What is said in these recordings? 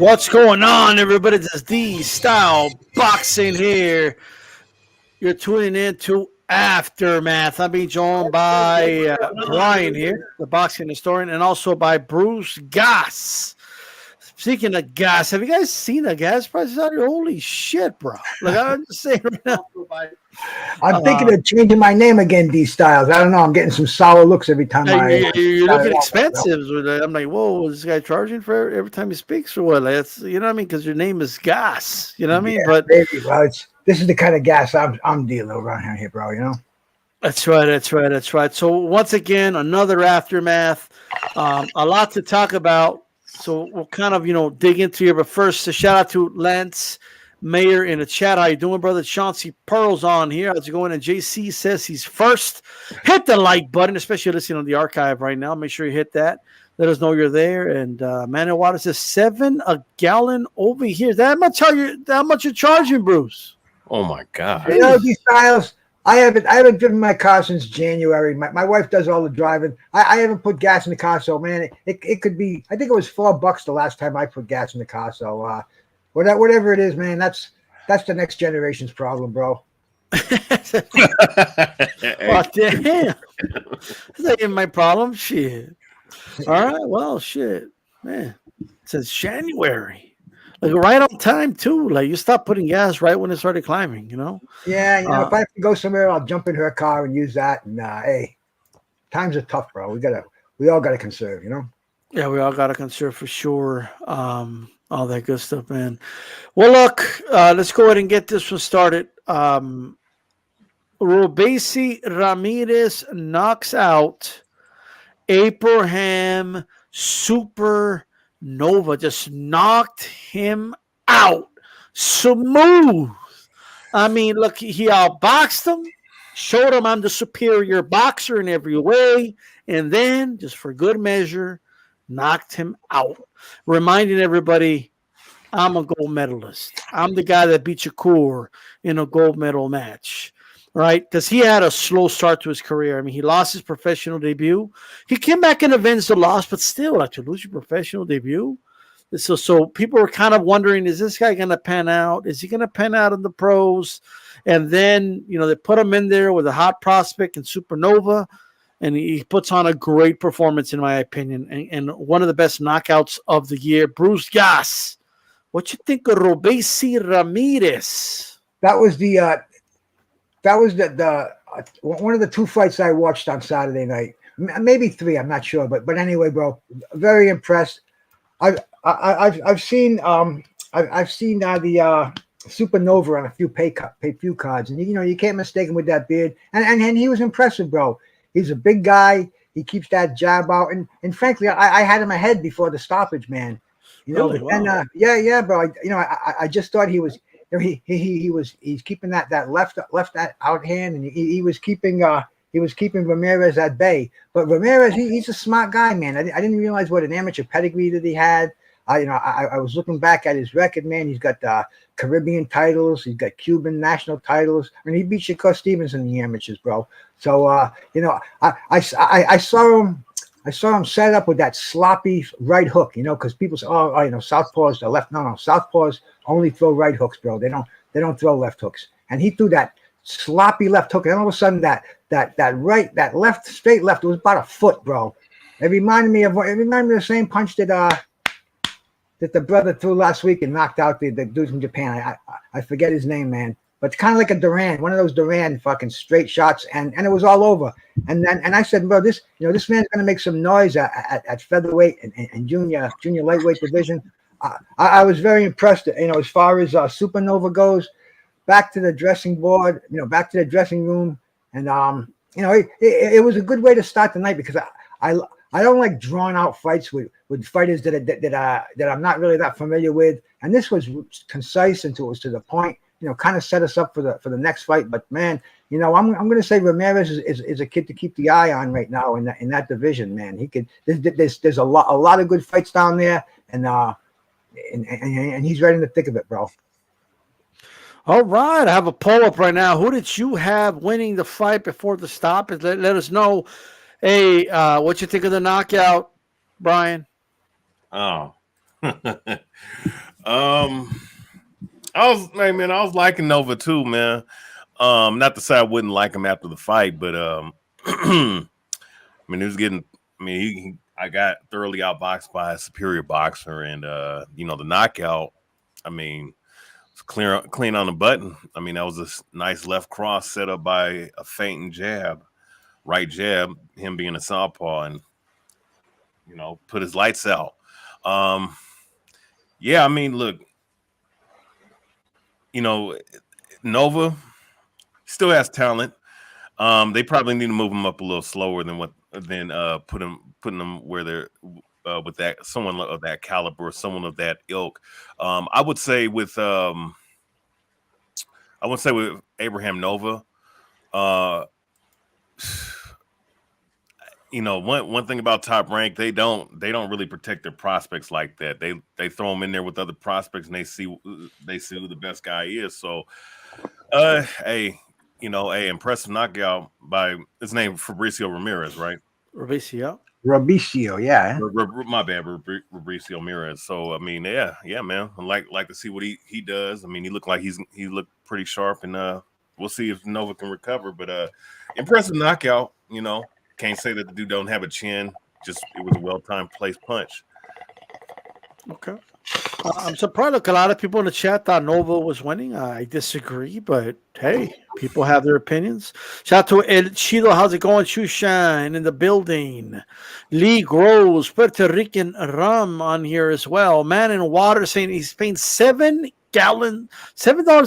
What's going on, everybody? This is D Style Boxing here. You're tuning in to Aftermath. I'm being joined by Brian here, the boxing historian, and also by Bruce Goss. Speaking of gas, have you guys seen the gas prices out here? Holy shit, bro. Like, I'm just saying right now. I'm thinking of changing my name again, D Styles. I don't know. I'm getting some sour looks every time you're looking expensive. I'm like, whoa, is this guy charging for every time he speaks or what? Like, that's, you know what I mean? Because your name is Gas. You know what I mean? But baby, well, this is the kind of gas I'm dealing around here, bro. You know. That's right. So once again, another Aftermath. A lot to talk about. So we'll kind of, dig into here. But first, a shout out to Lance Mayer in the chat. How you doing, brother? Chauncey Pearl's on here. How's it going? And JC says he's first. Hit the like button, especially listening on the archive right now. Make sure you hit that. Let us know you're there. And Manuel Water says $7 a gallon over here. That much you're charging, Bruce? Oh my God! You know, D Styles. I haven't driven my car since January. My wife does all the driving. I haven't put gas in the car, so man, it could be. I think it was $4 the last time I put gas in the car. So whatever it is, man, that's the next generation's problem, bro. Well, damn, that ain't my problem. Shit. All right, well, shit, man. It says January. Like right on time too. Like you stopped putting gas right when it started climbing, Yeah, if I have to go somewhere, I'll jump in her car and use that. And hey, times are tough, bro. We all gotta conserve, Yeah, we all gotta conserve for sure. All that good stuff, man. Well, look, let's go ahead and get this one started. Robeisey Ramirez knocks out Abraham Supernova, just knocked him out. Smooth. I mean, look, he outboxed him, showed him I'm the superior boxer in every way, and then, just for good measure, knocked him out. Reminding everybody, I'm a gold medalist. I'm the guy that beat Shakur in a gold medal match. Right, because he had a slow start to his career. I mean, he lost his professional debut. He came back and avenged the loss, but still, like, to lose your professional debut. So people were kind of wondering, is this guy going to pan out? Is he going to pan out in the pros? And then, they put him in there with a hot prospect in Supernova, and he puts on a great performance, in my opinion, and one of the best knockouts of the year. Bruce Goss, what you think of Robeisey Ramirez? That was the one of the two fights I watched on Saturday night, maybe three. I'm not sure, but anyway, bro, very impressed. I've seen the Supernova on a few pay-per-view cards, and you can't mistake him with that beard. And he was impressive, bro. He's a big guy. He keeps that jab out, and frankly, I had him ahead before the stoppage, man. Really? Wow. And yeah, bro. I just thought he was. He's keeping that left out hand, and he was keeping Ramirez at bay. But Ramirez, he's a smart guy, man. I didn't realize what an amateur pedigree that he had. I was looking back at his record, man. He's got Caribbean titles, he's got Cuban national titles, and he beat Shakur Stevens in the amateurs, bro. So I saw him. I saw him set up with that sloppy right hook, because people say, southpaws are left. No, southpaws only throw right hooks, bro. They don't throw left hooks. And he threw that sloppy left hook, and all of a sudden that left, straight left, it was about a foot, bro. It reminded me of the same punch that the brother threw last week and knocked out the dude from Japan. I forget his name, man. But it's kind of like a Duran, one of those Duran fucking straight shots, and it was all over. And I said, bro, this man's gonna make some noise at featherweight and junior lightweight division. I was very impressed, as far as Supernova goes. Back to the dressing board, back to the dressing room, and it was a good way to start the night, because I don't like drawn out fights with fighters that I'm not really that familiar with, and this was concise and it was to the point. Kind of set us up for the next fight. But man, I'm going to say Ramirez is a kid to keep the eye on right now in that division, man. He could. There's a lot of good fights down there, and he's right in the thick of it, bro. All right, I have a poll up right now. Who did you have winning the fight before the stoppage? Let us know. Hey, what you think of the knockout, Brian? Oh, I was liking Nova too, man. Not to say I wouldn't like him after the fight, but I mean, he was getting. I mean, I got thoroughly outboxed by a superior boxer, and the knockout. I mean, it's clean on the button. I mean, that was a nice left cross set up by a feint jab, right jab. Him being a southpaw, and put his lights out. Um, yeah, I mean, look, you know, Nova still has talent. They probably need to move him up a little slower than putting them where they're with that someone of that caliber, someone of that ilk. I would say with Abraham Nova. Uh, one thing about Top Rank, they don't really protect their prospects like that. They throw them in there with other prospects, and they see who the best guy is. So, hey, impressive knockout by his name Fabricio Ramirez, right? Robeisey, Robeisey, yeah. My bad, Fabricio Ramirez. So I mean, yeah, man. I like to see what he does. I mean, he looked pretty sharp, and we'll see if Nova can recover. But impressive knockout. Can't say that the dude don't have a chin. Just it was a well-timed place punch. Okay. I'm surprised. Look, a lot of people in the chat thought Nova was winning. I disagree, but hey, people have their opinions. Shout out to El Chido. How's it going? Shushan in the building. Lee Groves, Puerto Rican rum on here as well. Man in water saying he's paying $7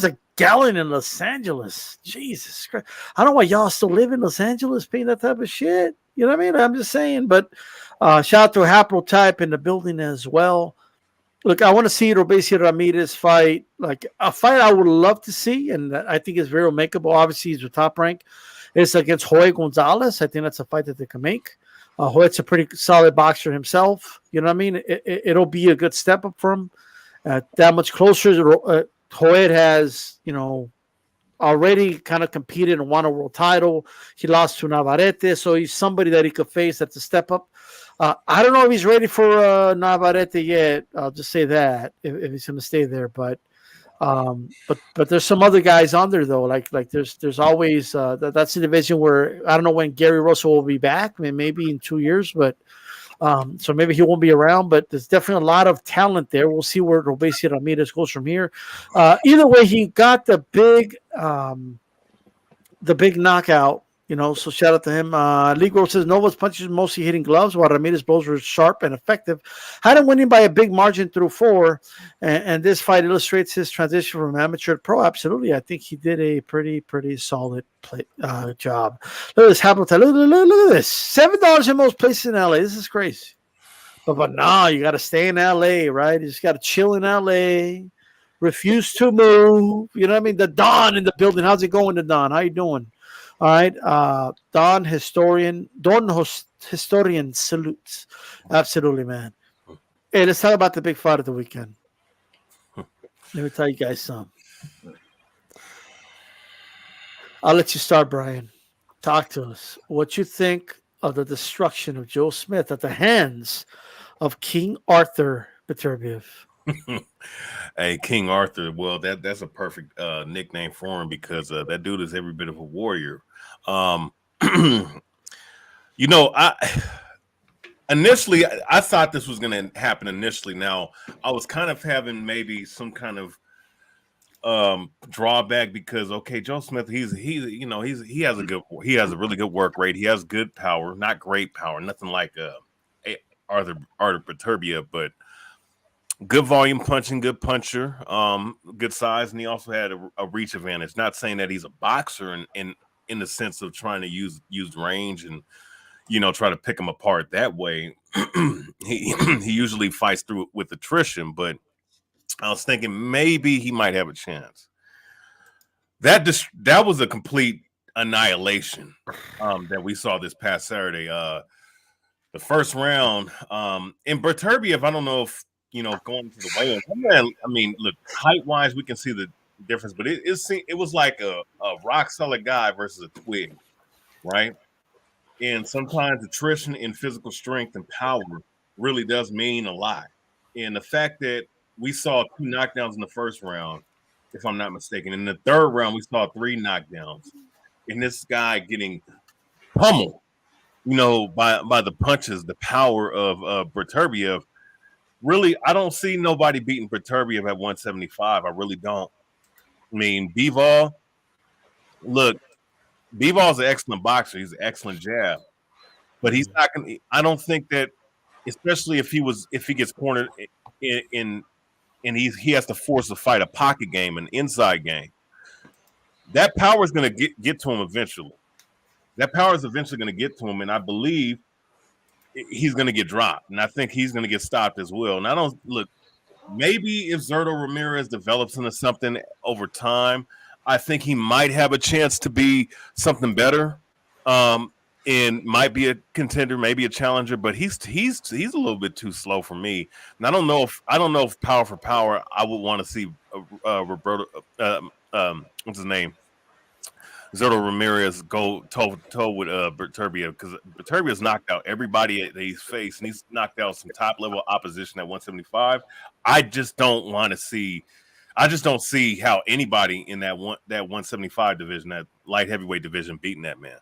a gallon in Los Angeles. Jesus Christ. I don't know why y'all still live in Los Angeles paying that type of shit. You know what I mean? I'm just saying. But shout out to Haplotype in the building as well. Look, I want to see Robeisey Ramirez fight, like a fight I would love to see, and I think it's very makeable. Obviously, he's with Top Rank. It's against Joey Gonzalez. I think that's a fight that they can make. Joey's a pretty solid boxer himself. You know what I mean? It'll be a good step up for him. That much closer. Joey has, already kind of competed and won a world title. He lost to Navarrete, so he's somebody that he could face that's a step up. I don't know if he's ready for Navarrete yet. I'll just say that if he's going to stay there. But there's some other guys on there though. Like there's always that's a division where I don't know when Gary Russell will be back. I mean, maybe in 2 years, but so maybe he won't be around. But there's definitely a lot of talent there. We'll see where Robeisey Ramirez goes from here. Either way, he got the big knockout. So shout out to him. Ligro says Nova's punches mostly hitting gloves, while Ramirez blows were sharp and effective. Had him winning by a big margin through 4, and this fight illustrates his transition from amateur to pro. Absolutely, I think he did a pretty solid job. Look at this Haplotype. Look at this. $7 in most places in LA. This is crazy. But no, you got to stay in LA, right? You just got to chill in LA. Refuse to move. You know what I mean? The Don in the building. How's it going, the Don? How you doing? All right, Don Historian salutes. Absolutely, man. Hey, let's talk about the big fight of the weekend. Let me tell you guys some. I'll let you start, Brian. Talk to us. What you think of the destruction of Joe Smith at the hands of King Arthur Beterbiev? Hey, King Arthur. Well, that's a perfect nickname for him because that dude is every bit of a warrior. I initially I thought this was going to happen initially. Now I was kind of having maybe some kind of drawback because Joe Smith he has a really good work rate. He has good power, not great power, nothing like Arthur Beterbiev, but good volume punching, good puncher, good size, and he also had a reach advantage. Not saying that he's a boxer in the sense of trying to use range and try to pick him apart that way. he usually fights through it with attrition, but I was thinking maybe he might have a chance. That was a complete annihilation that we saw this past Saturday. The first round, in Beterbiev, I don't know if going to the weigh-in. I mean, look, height-wise, we can see the difference, but it was like a rock-solid guy versus a twig, right? And sometimes attrition in physical strength and power really does mean a lot. And the fact that we saw 2 knockdowns in the first round, if I'm not mistaken, in the third round we saw 3 knockdowns, and this guy getting pummeled, by the punches, the power of Beterbiev. Really, I don't see nobody beating Beterbiev at 175. I really don't. I mean, Bivol, look, Bivol's an excellent boxer. He's an excellent jab, but he's not going to. I don't think that, especially if he gets cornered in and he has to force a fight, a pocket game, an inside game. That power is going to get to him eventually. That power is eventually going to get to him, and I believe he's going to get dropped, and I think he's going to get stopped as well. And I don't look. Maybe if Zurdo Ramirez develops into something over time, I think he might have a chance to be something better, and might be a contender, maybe a challenger. But he's a little bit too slow for me. And I don't know if power for power, I would want to see Roberto. What's his name? Zurdo Ramirez go toe with Beterbiev, because Beterbiev's knocked out everybody that he's faced, and he's knocked out some top level opposition at 175. I just don't see how anybody in that 175 division, that light heavyweight division, beating that man.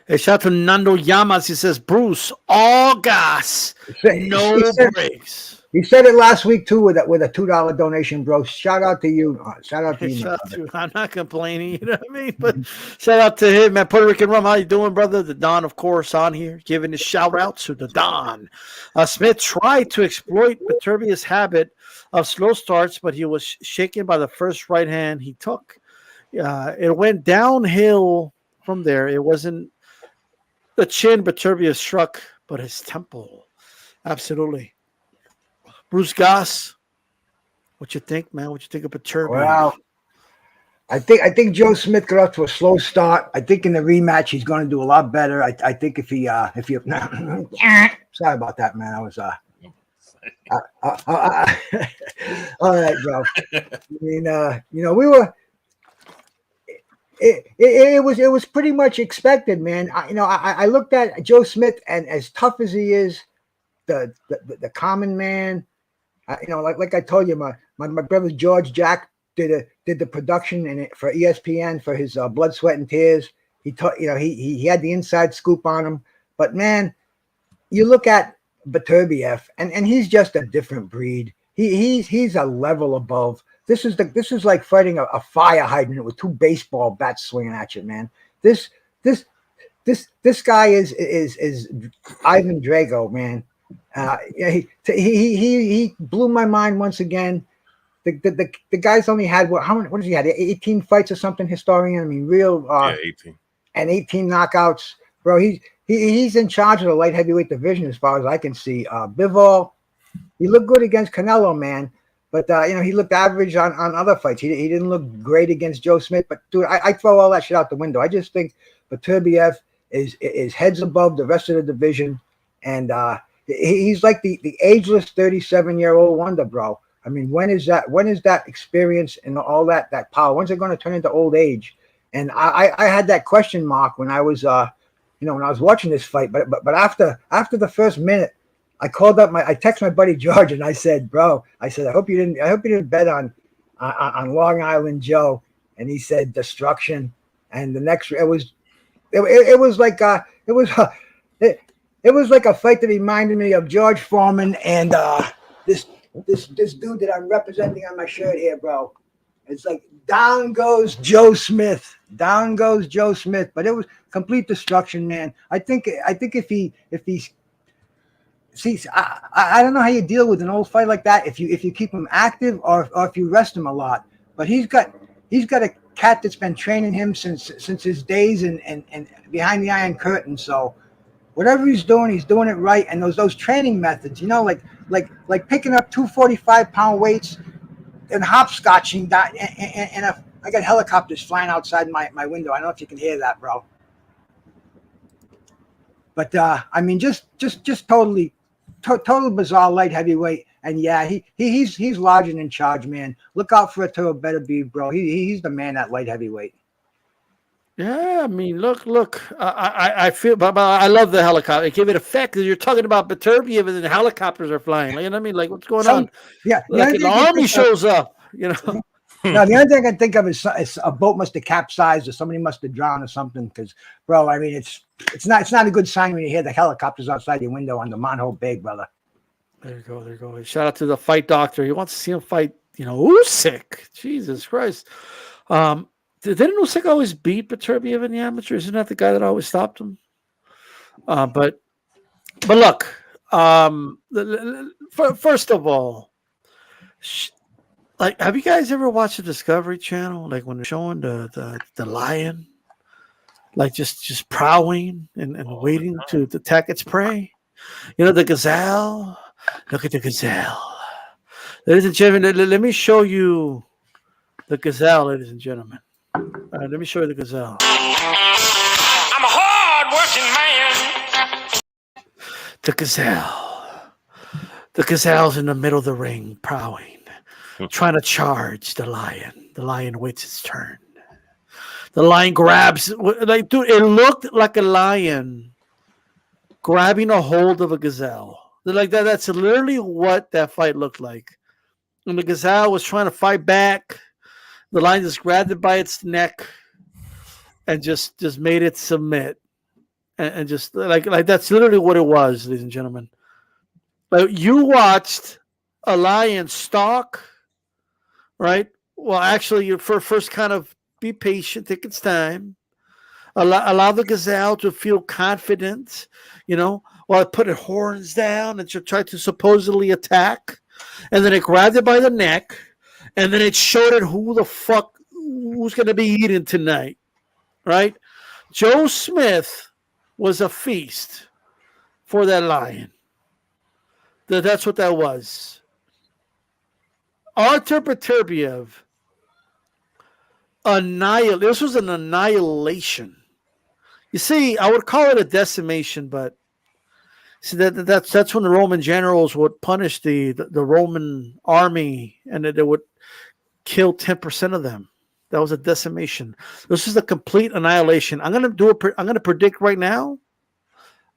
Hey, shout out to Nando Llamas. He says, Bruce, all gas, no breaks. He said it last week too with a $2 donation, bro. Shout out to you. Shout out to you. I'm not complaining, you know what I mean? But shout out to him, man. Puerto Rican Rum, how you doing, brother? The Don, of course, on here, giving a shout out to the Don. Smith tried to exploit Beterbiev's habit of slow starts, but he was shaken by the first right hand he took. It went downhill from there. It wasn't the chin Beterbiev struck, but his temple. Absolutely. Bruce Goss, what you think, man? What you think of Beterbiev? Well, I think Joe Smith got off to a slow start. I think in the rematch he's going to do a lot better. I think if he sorry about that, man. I was all right, bro. I mean, we were. It was pretty much expected, man. I looked at Joe Smith, and as tough as he is, the common man. Like I told you, my brother George Jack did the production for ESPN for his Blood, Sweat, and Tears. He had the inside scoop on him. But man, you look at Beterbiev, and he's just a different breed. He's a level above. This is like fighting a fire hydrant with 2 baseball bats swinging at you, man. This guy is Ivan Drago, man. He blew my mind once again. The guy's only had what does he had? 18 fights or something, historian. I mean, 18 and 18 knockouts, bro. He's in charge of the light heavyweight division as far as I can see. Bivol, he looked good against Canelo, man, but he looked average on other fights. He didn't look great against Joe Smith. But dude, I throw all that shit out the window. I just think Beterbiev is heads above the rest of the division, and he's like the ageless 37-year-old wonder, bro. I mean, when is that experience and all that power? When's it going to turn into old age? And I had that question mark when I was when I was watching this fight. But after the first minute, I texted my buddy George and I said, bro, I hope you didn't bet on Long Island Joe. And he said destruction. And the next it was like it was like a fight that reminded me of George Foreman and this dude that I'm representing on my shirt here, bro. It's like down goes Joe Smith. Down goes Joe Smith. But it was complete destruction, man. I think if he see, I don't know how you deal with an old fight like that if you keep him active or if you rest him a lot. But he's got a cat that's been training him since his days and behind the Iron Curtain. So whatever he's doing it right. And those training methods, like picking up 245-pound weights and hopscotching that. And I got helicopters flying outside my window. I don't know if you can hear that, bro. But I mean, just totally bizarre light heavyweight. And yeah, he's large and in charge, man. Look out for Beterbiev, bro. He's the man at light heavyweight. Yeah, I mean, look. I feel, but I love the helicopter. It gave it effect because you're talking about Beterbiev and then helicopters are flying. Like, you know what I mean? Like, what's going Some, on? yeah. The Like, only the thing I can army think of, shows up. You know? no, the only thing I can think of is a boat must have capsized or somebody must have drowned or something. Because, bro, I mean, it's not a good sign when you hear the helicopters outside your window on the Monho Bay, brother. There you go. There you go. Shout out to the fight doctor. He wants to see him fight. Usyk. Jesus Christ. Didn't Usyk always beat Beterbiev in the amateur? Isn't that the guy that always stopped him? But look. First of all, like, have you guys ever watched the Discovery Channel? Like when they're showing the lion, like just prowling and waiting to attack its prey. The gazelle. Look at the gazelle, ladies and gentlemen. Let me show you the gazelle, ladies and gentlemen. Let me show you the gazelle. I'm a hard-working man. The gazelle. The gazelle's in the middle of the ring, prowling, trying to charge the lion. The lion waits its turn. The lion grabs, like, dude, it looked like a lion grabbing a hold of a gazelle. Like that. That's literally what that fight looked like. And the gazelle was trying to fight back. The lion just grabbed it by its neck and just made it submit. And just like that's literally what it was, ladies and gentlemen. Like, you watched a lion stalk, right? Well, actually, you first kind of be patient, take its time. Allow the gazelle to feel confident, while it put its horns down and tried to supposedly attack. And then it grabbed it by the neck, and then it showed it who's going to be eating tonight, right? Joe Smith was a feast for that lion. That's what that was. Artur Beterbiev, this was an annihilation. You see, I would call it a decimation, but see that's when the Roman generals would punish the Roman army, and they would kill 10% of them. That was a decimation. This is a complete annihilation. I'm gonna predict right now.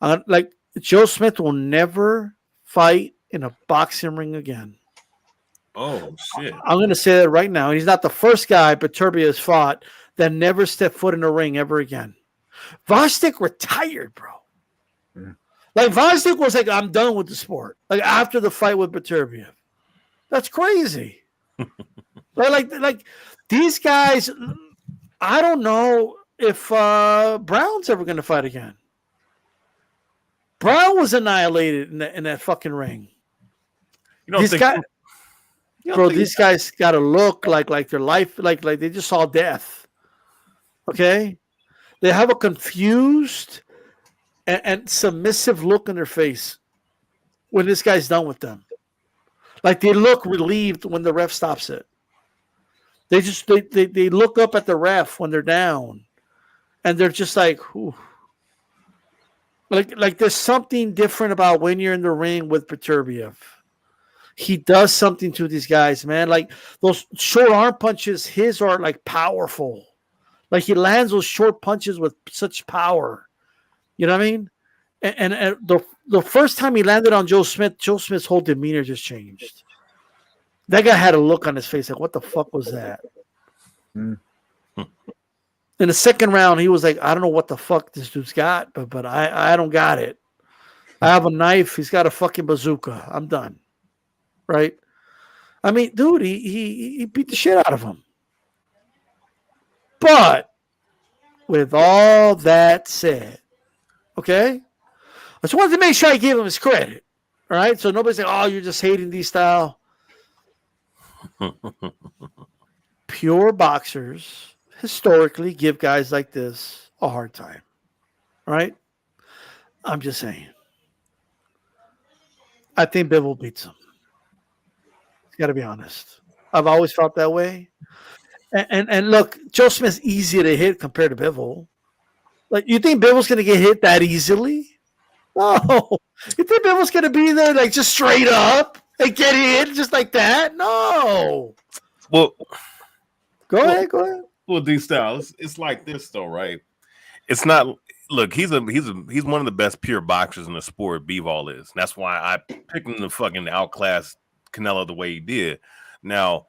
Like, Joe Smith will never fight in a boxing ring again. Oh shit! I'm gonna say that right now. He's not the first guy Beterbiev has fought that never stepped foot in a ring ever again. Vostick retired, bro. Yeah. Like, Vostick was like, I'm done with the sport. Like, after the fight with Beterbiev. That's crazy. like these guys, I don't know if Brown's ever going to fight again. Brown was annihilated in that fucking ring. These guys got to look like their life, like they just saw death. Okay? They have a confused and submissive look on their face when this guy's done with them. Like, they look relieved when the ref stops it. They look up at the ref when they're down, and they're just like, ooh. Like there's something different about when you're in the ring with Beterbiev. He does something to these guys, man. Like, those short arm punches, his are like powerful. Like, he lands those short punches with such power. You know what I mean? And the first time he landed on Joe Smith's whole demeanor just changed. That guy had a look on his face like, what the fuck was that? In the second round, he was like, I don't know what the fuck this dude's got, but I don't got it. I have a knife. He's got a fucking bazooka. I'm done. Right? I mean, dude, he beat the shit out of him. But with all that said, okay, I just wanted to make sure I gave him his credit. All right? So nobody's like, oh, you're just hating these style. Pure boxers historically give guys like this a hard time. Right? I'm just saying. I think Bivol beats him. Got to be honest. I've always felt that way. And look, Joe Smith's easier to hit compared to Bivol. Like, you think Bivol's going to get hit that easily? No. You think Bivol's going to be there like just straight up and get hit just like that? No. Well, go ahead. Well, D style, it's like this though, right? It's not. Look, he's one of the best pure boxers in the sport. Bivol is. And that's why I picked him to fucking outclass Canelo the way he did. Now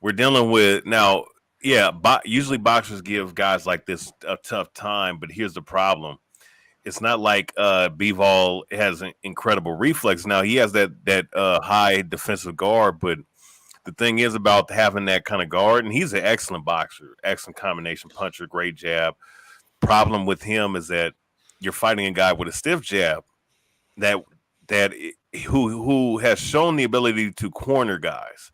we're dealing with now. Yeah, usually boxers give guys like this a tough time, but here's the problem. It's not like Bivol has an incredible reflex. Now he has that high defensive guard, but the thing is about having that kind of guard, and he's an excellent boxer, excellent combination puncher, great jab. Problem with him is that you're fighting a guy with a stiff jab that who has shown the ability to corner guys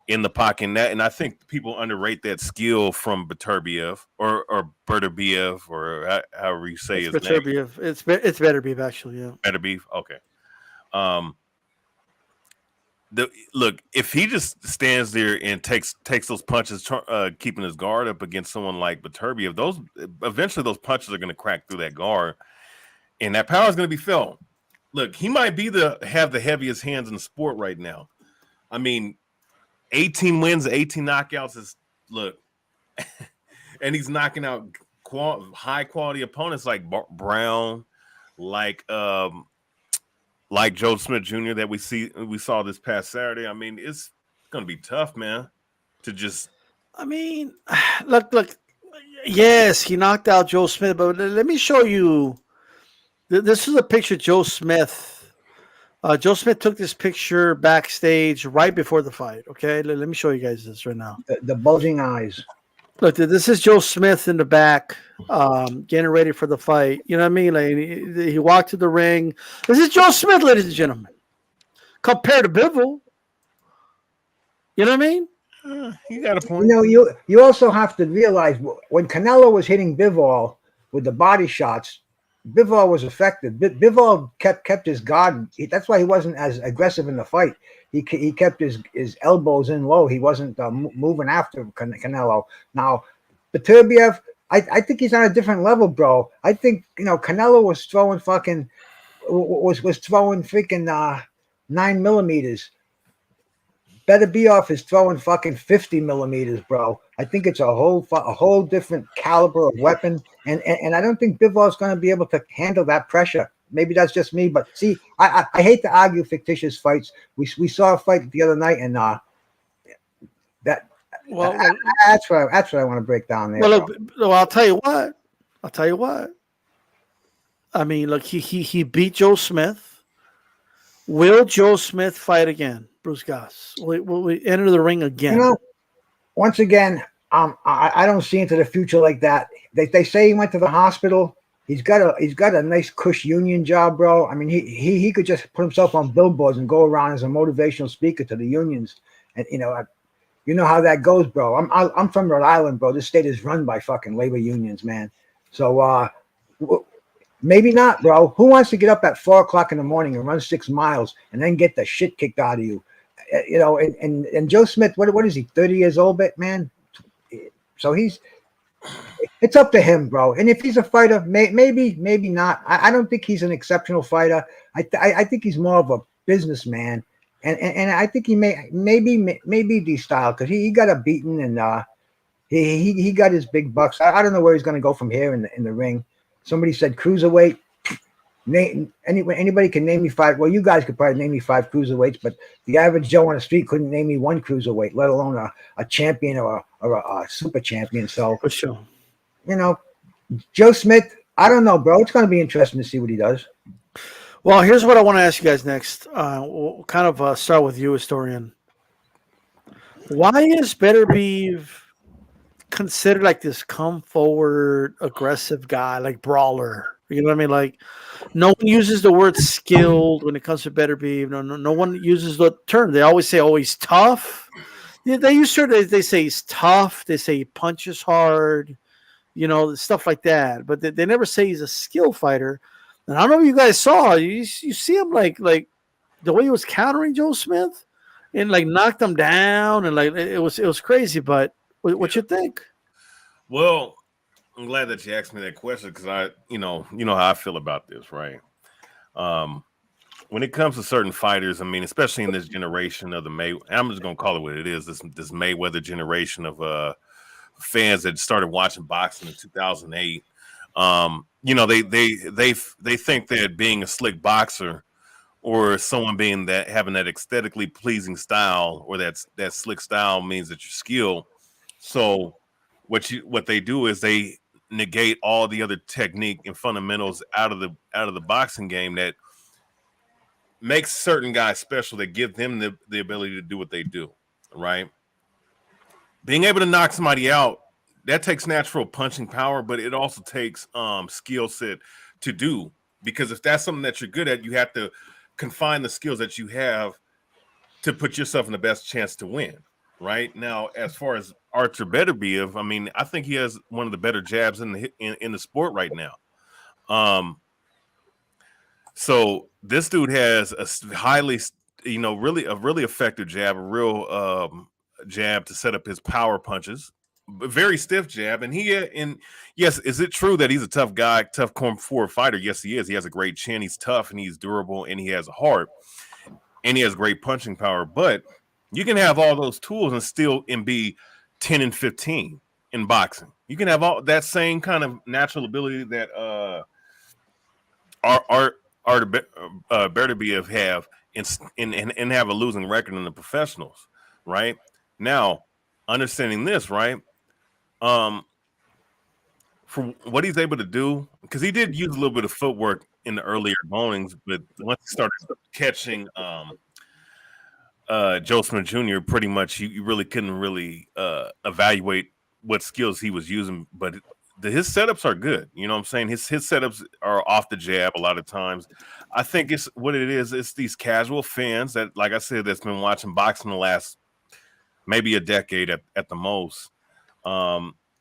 in the pocket, and I think people underrate that skill from Beterbiev or Beterbiev or however you say his name. It's Beterbiev actually, yeah. Beterbiev, okay. Look, if he just stands there and takes those punches, keeping his guard up against someone like Beterbiev, eventually those punches are going to crack through that guard, and that power is going to be felt. Look, he might have the heaviest hands in the sport right now. I mean, 18 wins, 18 knockouts is and he's knocking out high quality opponents like Brown, like Joe Smith Jr. that we saw this past Saturday. I mean, it's going to be tough, man, to just. I mean, look. Yes, he knocked out Joe Smith, but let me show you. This is a picture of Joe Smith. Joe Smith took this picture backstage right before the fight. Okay, let me show you guys this right now. The bulging eyes. Look, this is Joe Smith in the back, getting ready for the fight. You know what I mean? Like he walked to the ring. This is Joe Smith, ladies and gentlemen. Compared to Bivol. You know what I mean? You got a point. You also have to realize when Canelo was hitting Bivol with the body shots, Bivol was effective. Bivol kept his guard. That's why he wasn't as aggressive in the fight. He kept his elbows in low. He wasn't moving after Canelo. Now, Beterbiev, I think he's on a different level, bro. I think Canelo was throwing freaking 9mm. Beterbiev is throwing fucking 50mm, bro. I think it's a whole different caliber of weapon, and I don't think Bivol is going to be able to handle that pressure. Maybe that's just me, but see, I hate to argue fictitious fights. We saw a fight the other night, and that's what I want to break down there. Well, I'll tell you what. I mean, look, he beat Joe Smith. Will Joe Smith fight again? Bruce Goss. Will we enter the ring again? Once again, I don't see into the future like that. They say he went to the hospital. He's got a nice cush union job, bro. I mean, he could just put himself on billboards and go around as a motivational speaker to the unions. And you know how that goes, bro. I'm from Rhode Island, bro. This state is run by fucking labor unions, man. So maybe not, bro. Who wants to get up at 4:00 in the morning and run 6 miles and then get the shit kicked out of you? And Joe Smith, what is he? 30 years old, man. So it's up to him, bro. And if he's a fighter, maybe not. I don't think he's an exceptional fighter. I think he's more of a businessman, and I think he maybe D-style because he got a beating and he got his big bucks. I don't know where he's going to go from here in the ring. Somebody said cruiserweight. Anybody can name me 5. Well, you guys could probably name me 5 cruiserweights, but the average Joe on the street couldn't name me 1 cruiserweight, let alone a champion or a super champion. So, for sure, Joe Smith, I don't know, bro. It's going to be interesting to see what he does. Well, here's what I want to ask you guys next. We'll kind of start with you, historian. Why is Beterbiev considered like this come forward, aggressive guy, like brawler? You know what I mean? Like, no one uses the word skilled when it comes to Beterbiev. No one uses the term. They always say, "Oh, he's tough." Yeah, they say he's tough. They say he punches hard. Stuff like that. But they never say he's a skill fighter. And I don't know if you guys saw. You see him like the way he was countering Joe Smith, and like knocked him down, and like it was crazy. But what you think? Well, I'm glad that you asked me that question because I, you know how I feel about this, right? When it comes to certain fighters, I mean, especially in this generation of I'm just gonna call it what it is. This Mayweather generation of fans that started watching boxing in 2008, they think that being a slick boxer or someone being that having that aesthetically pleasing style or that slick style means that you're skilled. So what they do is they negate all the other technique and fundamentals out of the boxing game that makes certain guys special, that give them the ability to do what they do, right? Being able to knock somebody out, that takes natural punching power, but it also takes skill set to do, because if that's something that you're good at, you have to confine the skills that you have to put yourself in the best chance to win. Right now, as far as Artur Beterbiev, I mean, I think he has one of the better jabs in the sport right now. So this dude has a highly, really effective jab, a real jab to set up his power punches. Very stiff jab, and yes, is it true that he's a tough guy, tough corner forward fighter? Yes, he is. He has a great chin. He's tough and he's durable and he has a heart and he has great punching power. But you can have all those tools and still be 10 and 15 in boxing. You can have all that same kind of natural ability that Beterbiev have and have a losing record in the professionals. Right now, understanding this, right. For what he's able to do, because he did use a little bit of footwork in the earlier goings, but once he started catching Joe Smith Jr., pretty much you really couldn't really evaluate what skills he was using, but his setups are good. You know what I'm saying? His setups are off the jab a lot of times. I think it's what it is. It's these casual fans that, like I said, that's been watching boxing the last maybe a decade at the most.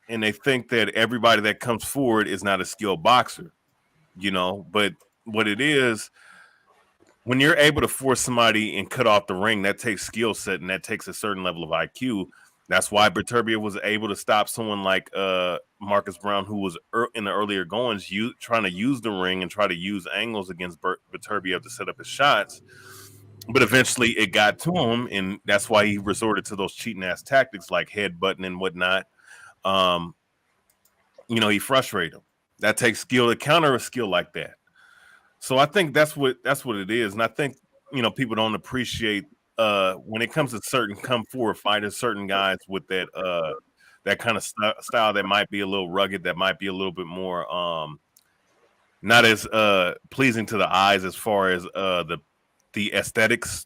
And they think that everybody that comes forward is not a skilled boxer, but what it is, when you're able to force somebody and cut off the ring, that takes skill set and that takes a certain level of IQ. That's why Beterbiev was able to stop someone like Marcus Brown, who was in the earlier goings, trying to use the ring and try to use angles against Beterbiev to set up his shots. But eventually it got to him, and that's why he resorted to those cheating ass tactics like headbutting and whatnot. He frustrated him. That takes skill to counter a skill like that. So I think that's what it is. And I think, people don't appreciate when it comes to certain come forward fighters, certain guys with that kind of style that might be a little rugged, that might be a little bit more not as pleasing to the eyes as far as the aesthetics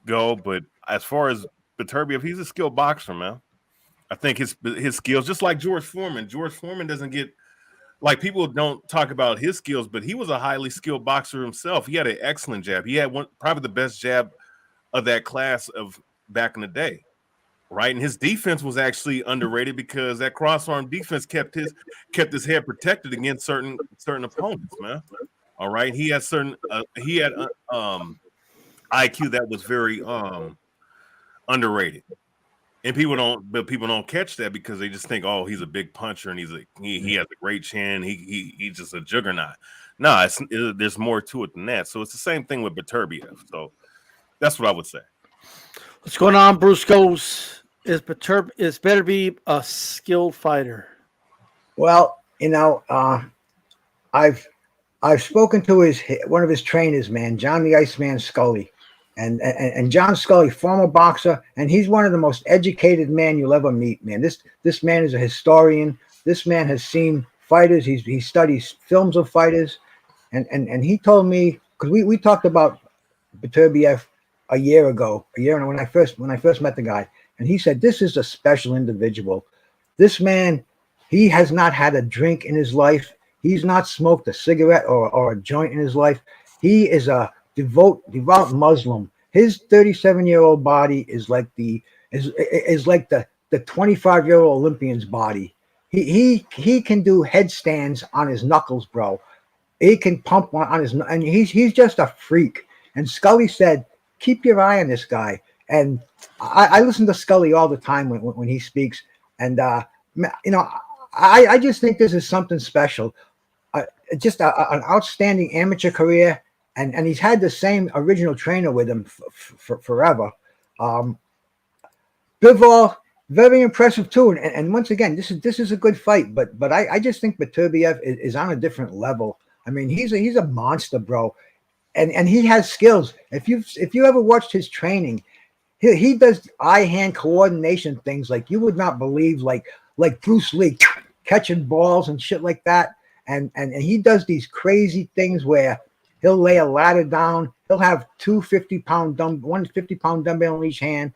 go. But as far as Beterbiev, he's a skilled boxer, man. I think his skills, just like George Foreman. George Foreman doesn't get, like, people don't talk about his skills, but he was a highly skilled boxer himself. He had an excellent jab. He had probably the best jab of that class of back in the day, right? And his defense was actually underrated because that cross-arm defense kept his head protected against certain opponents, man. All right, he had IQ that was very underrated. And people don't catch that because they just think, oh, he's a big puncher and he has a great chin. He's just a juggernaut. No, there's more to it than that. So it's the same thing with Beterbiev. So that's what I would say. What's going on, Bruce Goes? Is Beterbiev a skilled fighter? Well, I've spoken to one of his trainers, man, John the Iceman Scully. And John Scully, former boxer, and he's one of the most educated men you'll ever meet, man. This man is a historian. This man has seen fighters. He studies films of fighters, and he told me, because we talked about Beterbiev a year ago, when I first met the guy, and he said this is a special individual. This man, he has not had a drink in his life. He's not smoked a cigarette or a joint in his life. He is a devout Muslim. His 37-year-old body is like the 25-year-old Olympian's body. He can do headstands on his knuckles, bro. He can pump on his, and he's just a freak. And Scully said, keep your eye on this guy. And I listen to Scully all the time when he speaks. And I just think this is something special. Just an outstanding amateur career. And he's had the same original trainer with him for forever. Bivol, Very impressive too, and once again, this is a good fight, but I just think Beterbiev is on a different level. I mean, he's a monster, bro, and he has skills. If you ever watched his training, he does eye hand coordination things like you would not believe, like Bruce Lee catching balls and shit like that, and he does these crazy things where he'll lay a ladder down, he'll have two 50-pound one 50-pound dumbbell in each hand.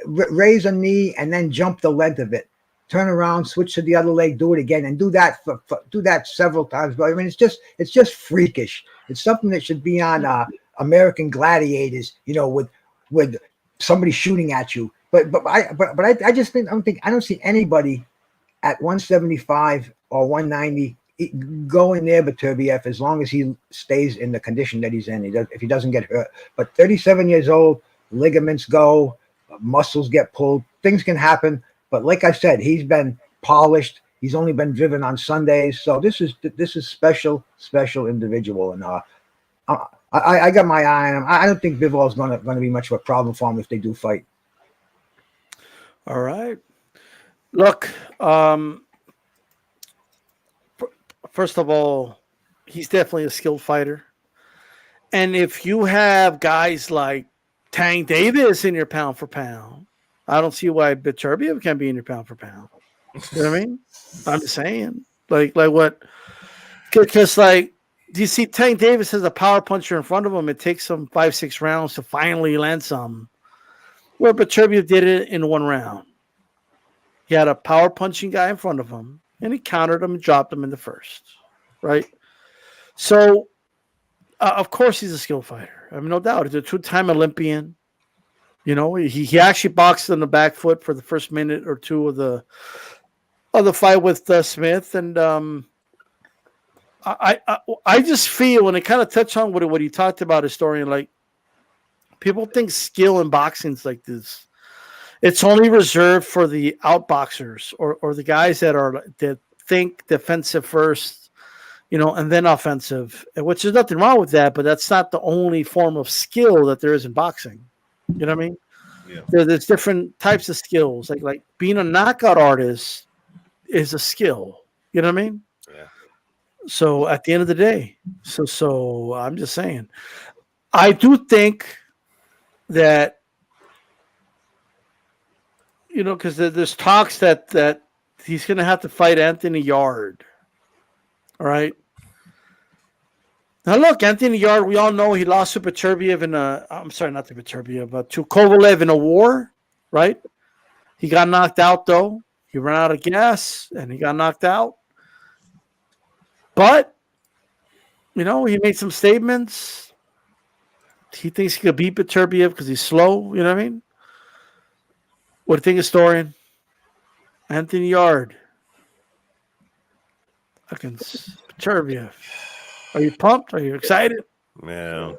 Raise a knee and then jump the length of it. Turn around, switch to the other leg, do it again, and do that do that several times. But I mean, it's just freakish. It's something that should be on American Gladiators, with somebody shooting at you. But I just think I don't see anybody at 175 or 190 going there Beterbiev as long as he stays in the condition that he's in. If he doesn't get hurt. But 37 years old, ligaments go. Muscles get pulled, things can happen, but like I said, he's been polished. He's only been driven on Sundays, so this is special individual, and I got my eye on him. I don't think Bivol is going to be much of a problem for him if they do fight. All right, look, first of all, he's definitely a skilled fighter, and if you have guys like Tank Davis in your pound for pound, I don't see why Beterbiev can't be in your pound for pound. You know what I mean? I'm just saying, like what? Because do you see Tank Davis has a power puncher in front of him? It takes him 5-6 rounds to finally land some. Where Beterbiev did it in one round. He had a power punching guy in front of him, and he countered him and dropped him in the first. Right? So, of course, he's a skilled fighter. I mean, no doubt. He's a two-time Olympian. He actually boxed on the back foot for the first minute or two of the fight with Smith, and I just feel, and I kind of touch on what he talked about, historian, like people think skill in boxing is like this. It's only reserved for the outboxers or the guys that think defensive first. And then offensive, which there's nothing wrong with that, but that's not the only form of skill that there is in boxing. You know what I mean? Yeah. There's different types of skills. Like being a knockout artist is a skill. You know what I mean? Yeah. So at the end of the day, so I'm just saying, I do think that, because there's talks that he's going to have to fight Anthony Yard. All right. Now, look, Anthony Yard, we all know he lost to Beterbiev to Kovalev in a war, right? He got knocked out, though. He ran out of gas, and he got knocked out. But, he made some statements. He thinks he could beat Beterbiev because he's slow, you know what I mean? What do you think, historian? Anthony Yard against Beterbiev. Are you pumped? Are you excited? Man,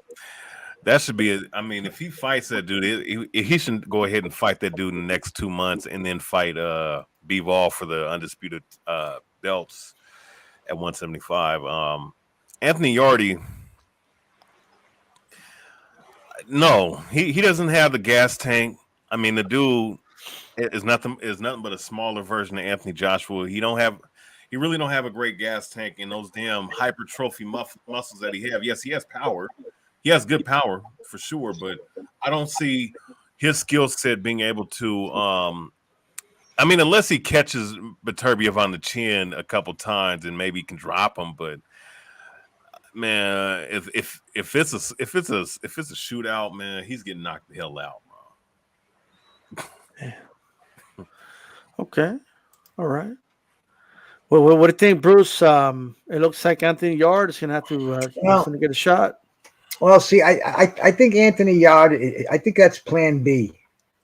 that should be if he fights that dude, he should go ahead and fight that dude in the next 2 months and then fight Bivol for the undisputed belts at 175. Anthony Yardy, no, he doesn't have the gas tank. I mean, the dude is nothing but a smaller version of Anthony Joshua. He really don't have a great gas tank in those damn hypertrophy muscles that he have. Yes, he has power. He has good power for sure, but I don't see his skill set being able to unless he catches Beterbiev on the chin a couple times and maybe he can drop him, but man, if it's a shootout, man, he's getting knocked the hell out, bro. Okay. All right. Well, what do you think, Bruce? It looks like Anthony Yard is going to have to get a shot. Well, see, I think Anthony Yard, I think that's plan B,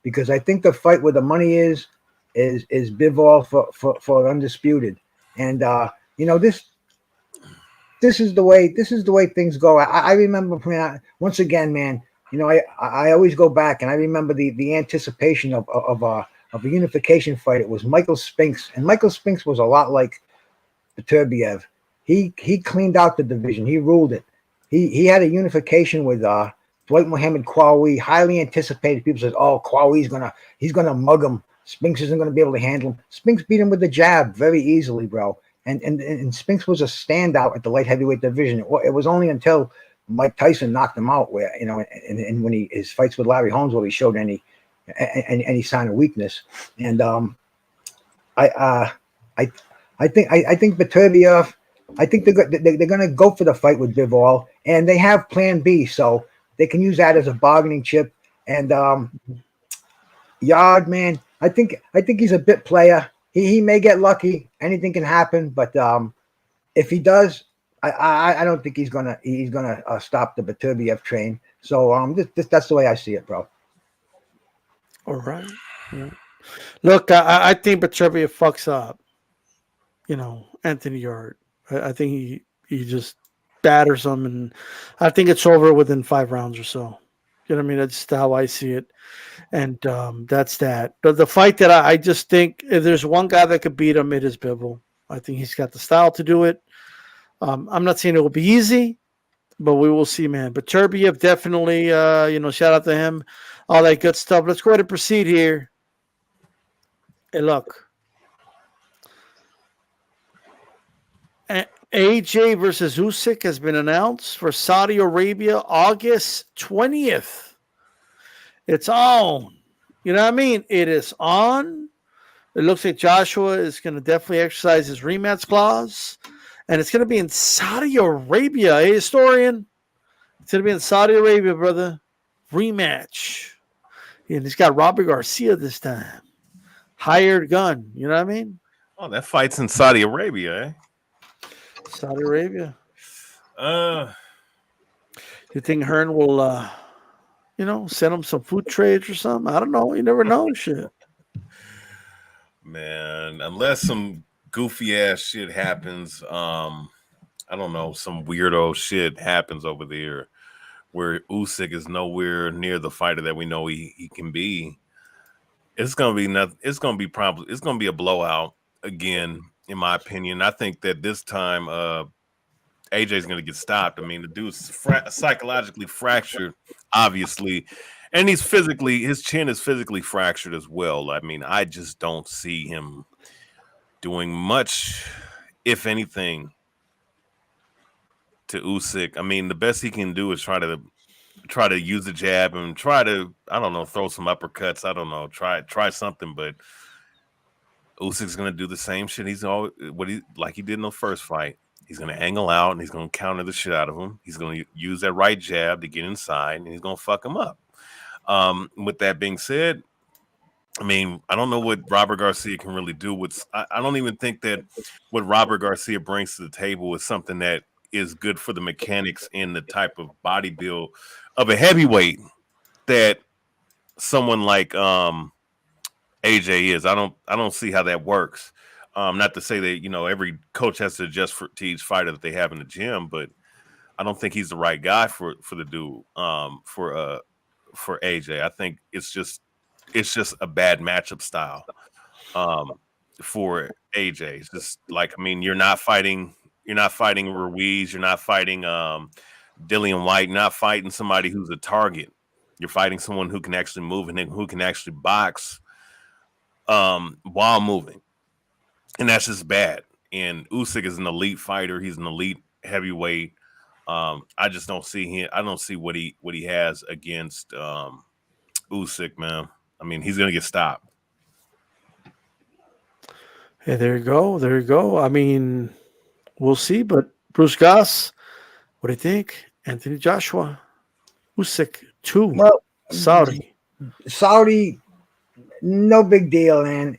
because I think the fight where the money is Bivol for undisputed. And, this is the way things go. I remember, once again, man, I always go back and I remember the anticipation of a unification fight. It was Michael Spinks, and Michael Spinks was a lot like Beterbiev. He cleaned out the division. He ruled it. He had a unification with Dwight Muhammad Qawi, highly anticipated. People said, "Oh, Qawi's he's gonna mug him Spinks isn't going to be able to handle him. Spinks beat him with the jab very easily, bro. And Spinks was a standout at the light heavyweight division. It was only until Mike Tyson knocked him out, where and when his fights with Larry Holmes, where he showed any sign of weakness. And I think Beterbiev. I think they're going to go for the fight with Bivol, and they have Plan B, so they can use that as a bargaining chip. And Yard, man, I think he's a bit player. He may get lucky. Anything can happen, but if he does, I don't think he's gonna stop the Beterbiev train. So that's the way I see it, bro. All right. Yeah. Look, I think Beterbiev fucks up. Anthony Yard. I think he just batters him, and I think it's over within 5 rounds or so. You know what I mean? That's how I see it. And that's that. But the fight that I just think if there's one guy that could beat him, it is Bivol. I think he's got the style to do it. I'm not saying it will be easy, but we will see, man. But Beterbiev definitely, shout out to him, all that good stuff. Let's go ahead and proceed here. Hey, look. AJ versus Usyk has been announced for Saudi Arabia, August 20th. It's on. You know what I mean? It is on. It looks like Joshua is going to definitely exercise his rematch clause. And it's going to be in Saudi Arabia, historian. It's going to be in Saudi Arabia, brother. Rematch. And he's got Robert Garcia this time. Hired gun. You know what I mean? Oh, that fight's in Saudi Arabia, eh? Saudi Arabia. You think Hearn will, send him some food trades or something? I don't know. You never know. Shit. Man, unless some goofy ass shit happens, I don't know, some weirdo shit happens over there where Usyk is nowhere near the fighter that we know he can be. It's gonna be nothing. It's gonna be a blowout again. In my opinion, I think that this time AJ's going to get stopped. I mean, the dude's psychologically fractured, obviously, and his chin is physically fractured as well. I mean, I just don't see him doing much, if anything, to Usyk. I mean, the best he can do is try to use the jab and try to, I don't know, throw some uppercuts. I don't know, try something, but Usyk's gonna do the same shit. He's always like he did in the first fight. He's gonna angle out and he's gonna counter the shit out of him. He's gonna use that right jab to get inside and he's gonna fuck him up. With that being said, I mean, I don't know what Robert Garcia can really do. I don't even think that what Robert Garcia brings to the table is something that is good for the mechanics and the type of body build of a heavyweight that someone like AJ is. I don't see how that works. Not to say that every coach has to adjust to each fighter that they have in the gym, but I don't think he's the right guy for the dude. For AJ, I think it's just a bad matchup style. For AJ, it's just like, I mean, you're not fighting Ruiz, you're not fighting Dillian White, not fighting somebody who's a target. You're fighting someone who can actually move and who can actually box while moving, and that's just bad. And Usyk is an elite fighter. He's an elite heavyweight. I just don't see him. I don't see what he has against Usyk, man. I mean, he's gonna get stopped. Hey, there you go. I mean, we'll see. But Bruce Goss, what do you think? Anthony Joshua, Usyk 2, Well, Saudi. No big deal, man.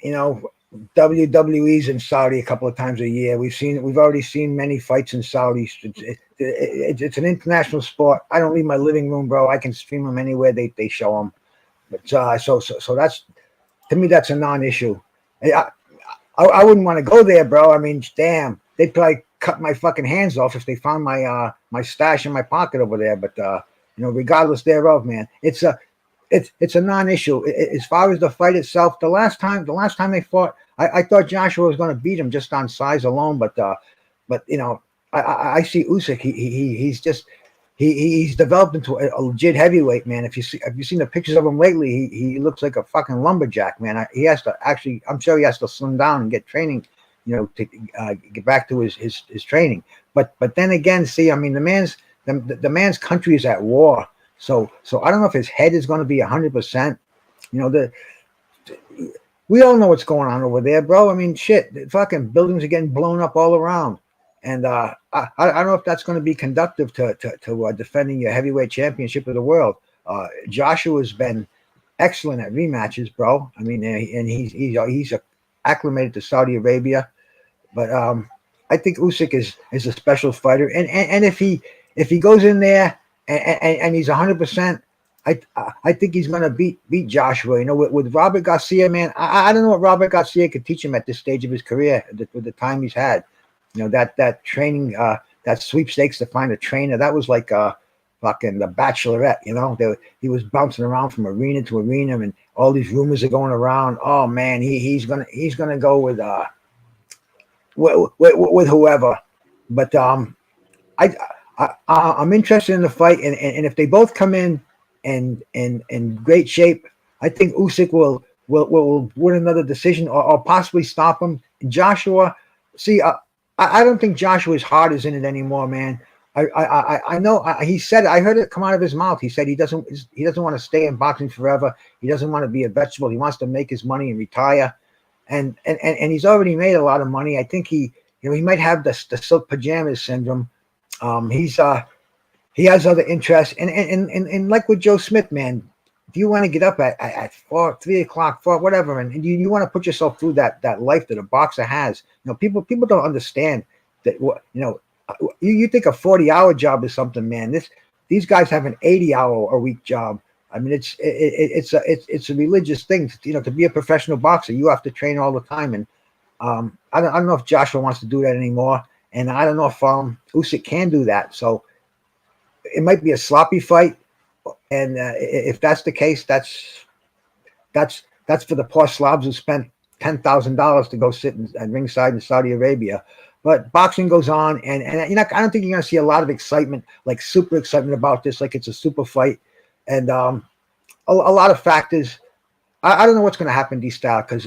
WWE's in Saudi a couple of times a year. We've already seen many fights in Saudi. It's an international sport. I don't leave my living room, bro. I can stream them anywhere they show them. But so that's, to me, that's a non-issue. I wouldn't want to go there, bro. I mean, damn, they'd probably cut my fucking hands off if they found my stash in my pocket over there. But regardless thereof, man, it's a non-issue. As far as the fight itself, the last time they fought, I thought Joshua was going to beat him just on size alone, but I see Usyk. he's developed into a legit heavyweight, man. If you've seen the pictures of him lately, he looks like a fucking lumberjack, man. He has to actually, I'm sure he has to slim down and get training, to get back to his training. But then again, see, I mean, the man's country is at war, so I don't know if his head is going to be 100%. We all know what's going on over there, bro. I mean, shit, the fucking buildings are getting blown up all around. And I don't know if that's going to be conductive to defending your heavyweight championship of the world. Joshua's been excellent at rematches, bro. I mean, and he's acclimated to Saudi Arabia, but I think Usyk is a special fighter. And if he goes in there and he's 100%, I think he's going to beat Joshua. With Robert Garcia, man, I don't know what Robert Garcia could teach him at this stage of his career with the time he's had. That training, that sweepstakes to find a trainer, that was like fucking The Bachelorette. He was bouncing around from arena to arena, and all these rumors are going around. Oh man, he's gonna go with whoever. But I'm interested in the fight, and if they both come in great shape, I think Usyk will win another decision or possibly stop him. Joshua, see, I don't think Joshua's heart is in it anymore, man. I know he said, I heard it come out of his mouth. He said he doesn't want to stay in boxing forever. He doesn't want to be a vegetable. He wants to make his money and retire. And he's already made a lot of money. I think he might have the silk pajamas syndrome. He has other interests, and like with Joe Smith, man, if you want to get up at 4, 3 o'clock, 4, whatever, and you want to put yourself through that life that a boxer has, people don't understand that. You think a 40-hour job is something, man. These guys have an 80-hour a week job. I mean, it's a religious thing. To be a professional boxer, you have to train all the time, and I don't know if Joshua wants to do that anymore, and I don't know if Usyk can do that. So it might be a sloppy fight. And if that's the case, that's for the poor slobs who spent $10,000 to go sit at ringside in Saudi Arabia. But boxing goes on, and I don't think you're going to see a lot of excitement, like super excitement about this, like it's a super fight, and a lot of factors. I don't know what's going to happen, D-Style, because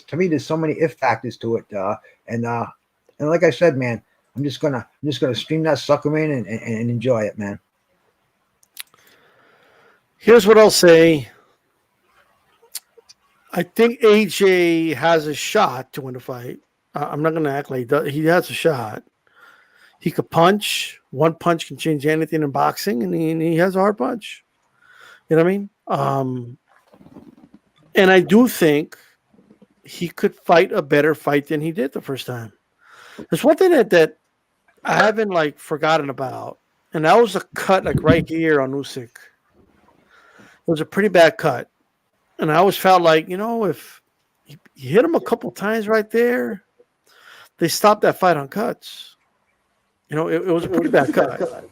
to me there's so many if factors to it, and like I said, man, I'm just gonna stream that sucker in and enjoy it, man. Here's what I'll say. I think AJ has a shot to win the fight. I'm not going to act like he has a shot. He could punch. One punch can change anything in boxing, and he has a hard punch. You know what I mean? And I do think he could fight a better fight than he did the first time. There's one thing that I haven't forgotten about, and that was a cut right here on Usyk. It was a pretty bad cut. And I always felt like, if you hit him a couple times right there, they stopped that fight on cuts. It was a pretty bad cut.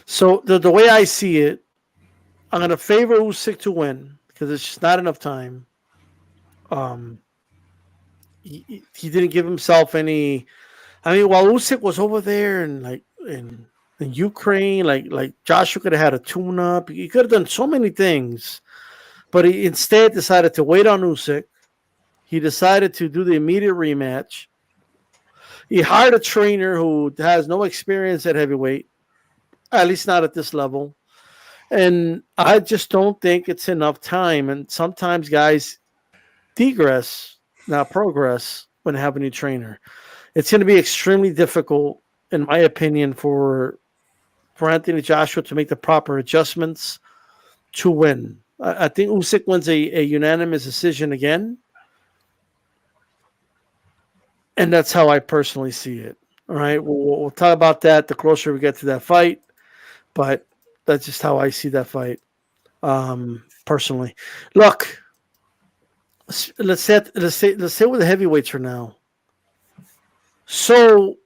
So the way I see it, I'm going to favor Usyk to win because it's just not enough time. He didn't give himself any. I mean, while Usyk was over there and in Ukraine, like Joshua could have had a tune-up. He could have done so many things, but he instead decided to wait on Usyk. He decided to do the immediate rematch. He hired a trainer who has no experience at heavyweight, at least not at this level. And I just don't think it's enough time. And sometimes guys degress, not progress, when they have a new trainer. It's going to be extremely difficult, in my opinion, for Anthony Joshua to make the proper adjustments to win. I think Usyk wins a unanimous decision again. And that's how I personally see it. All right. We'll talk about that the closer we get to that fight. But that's just how I see that fight personally. Look, let's say with the heavyweights for now. So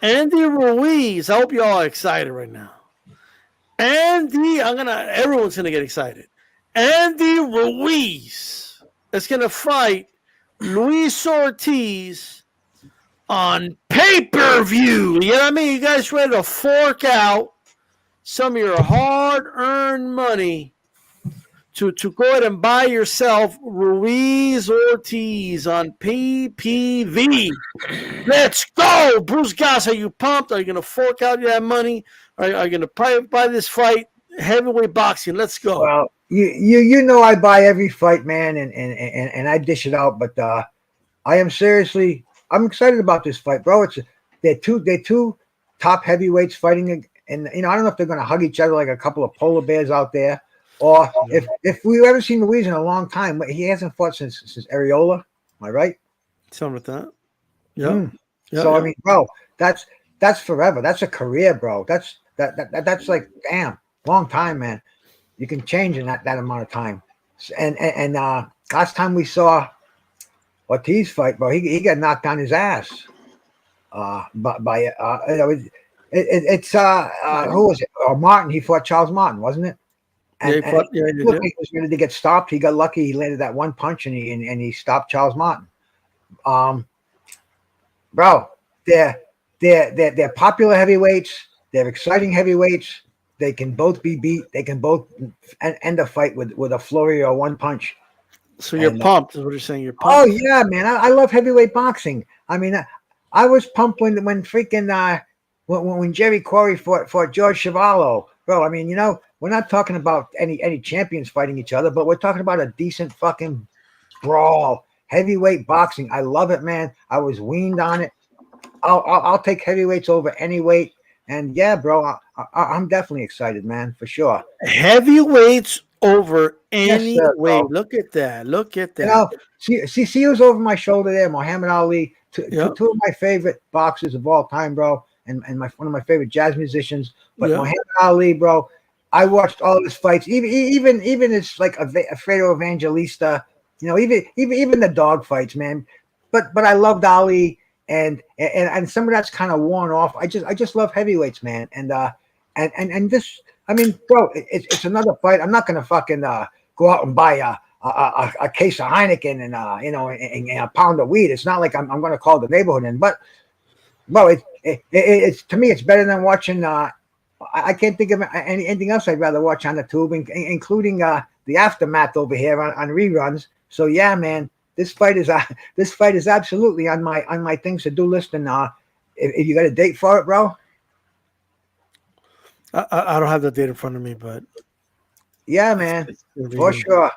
Andy Ruiz, I hope you all are excited right now. Everyone's gonna get excited. Andy Ruiz is gonna fight Luis Ortiz on pay-per-view. You know what I mean? You guys ready to fork out some of your hard-earned money to go ahead and buy yourself Ruiz Ortiz on PPV. Let's go, Bruce Goss. Are you pumped? Are you going to fork out that money? Are you going to buy this fight? Heavyweight boxing. Let's go. Well, you know I buy every fight, man, and I dish it out. But I'm excited about this fight, bro. They're two top heavyweights fighting, and I don't know if they're going to hug each other like a couple of polar bears out there. Or if we've ever seen Ruiz in a long time, he hasn't fought since Areola. Am I right? Something with that. Yeah. So I mean, bro, that's forever. That's a career, bro. That's like damn long time, man. You can change in that amount of time. And last time we saw Ortiz fight, bro, he got knocked on his ass. By it's who was it? Martin. He fought Charles Martin, wasn't it? And he was ready to get stopped. He got lucky. He landed that one punch, and he stopped Charles Martin. Bro, they're popular heavyweights. They're exciting heavyweights. They can both be beat. They can both end a fight with a flurry or one punch. So you're pumped, is what you're saying. You're pumped. Oh yeah, man. I love heavyweight boxing. I mean, I was pumped when freaking when Jerry Quarry fought George Chuvalo. Bro, I mean, we're not talking about any champions fighting each other, but we're talking about a decent fucking brawl. Heavyweight boxing. I love it, man. I was weaned on it. I'll take heavyweights over any weight. And yeah, bro, I'm definitely excited, man, for sure. Heavyweights over any Yes, sir, weight. bro. Look at that. See who's over my shoulder there, Muhammad Ali. Two of my favorite boxers of all time, bro, and one of my favorite jazz musicians. But Muhammad Ali, bro, I watched all his fights, even it's like Alfredo Evangelista, even the dog fights, man. But I loved Ali, and some of that's kind of worn off. I just love heavyweights, man, and this. I mean, bro, it's another fight. I'm not gonna fucking go out and buy a case of Heineken and and a pound of weed. It's not like I'm gonna call the neighborhood in, but bro, it's to me it's better than watching. I can't think of anything else I'd rather watch on the tube, including the aftermath over here on reruns. So yeah, man, this fight is absolutely on my things to do list. And if you got a date for it, bro. I don't have the date in front of me, but yeah, man, for sure.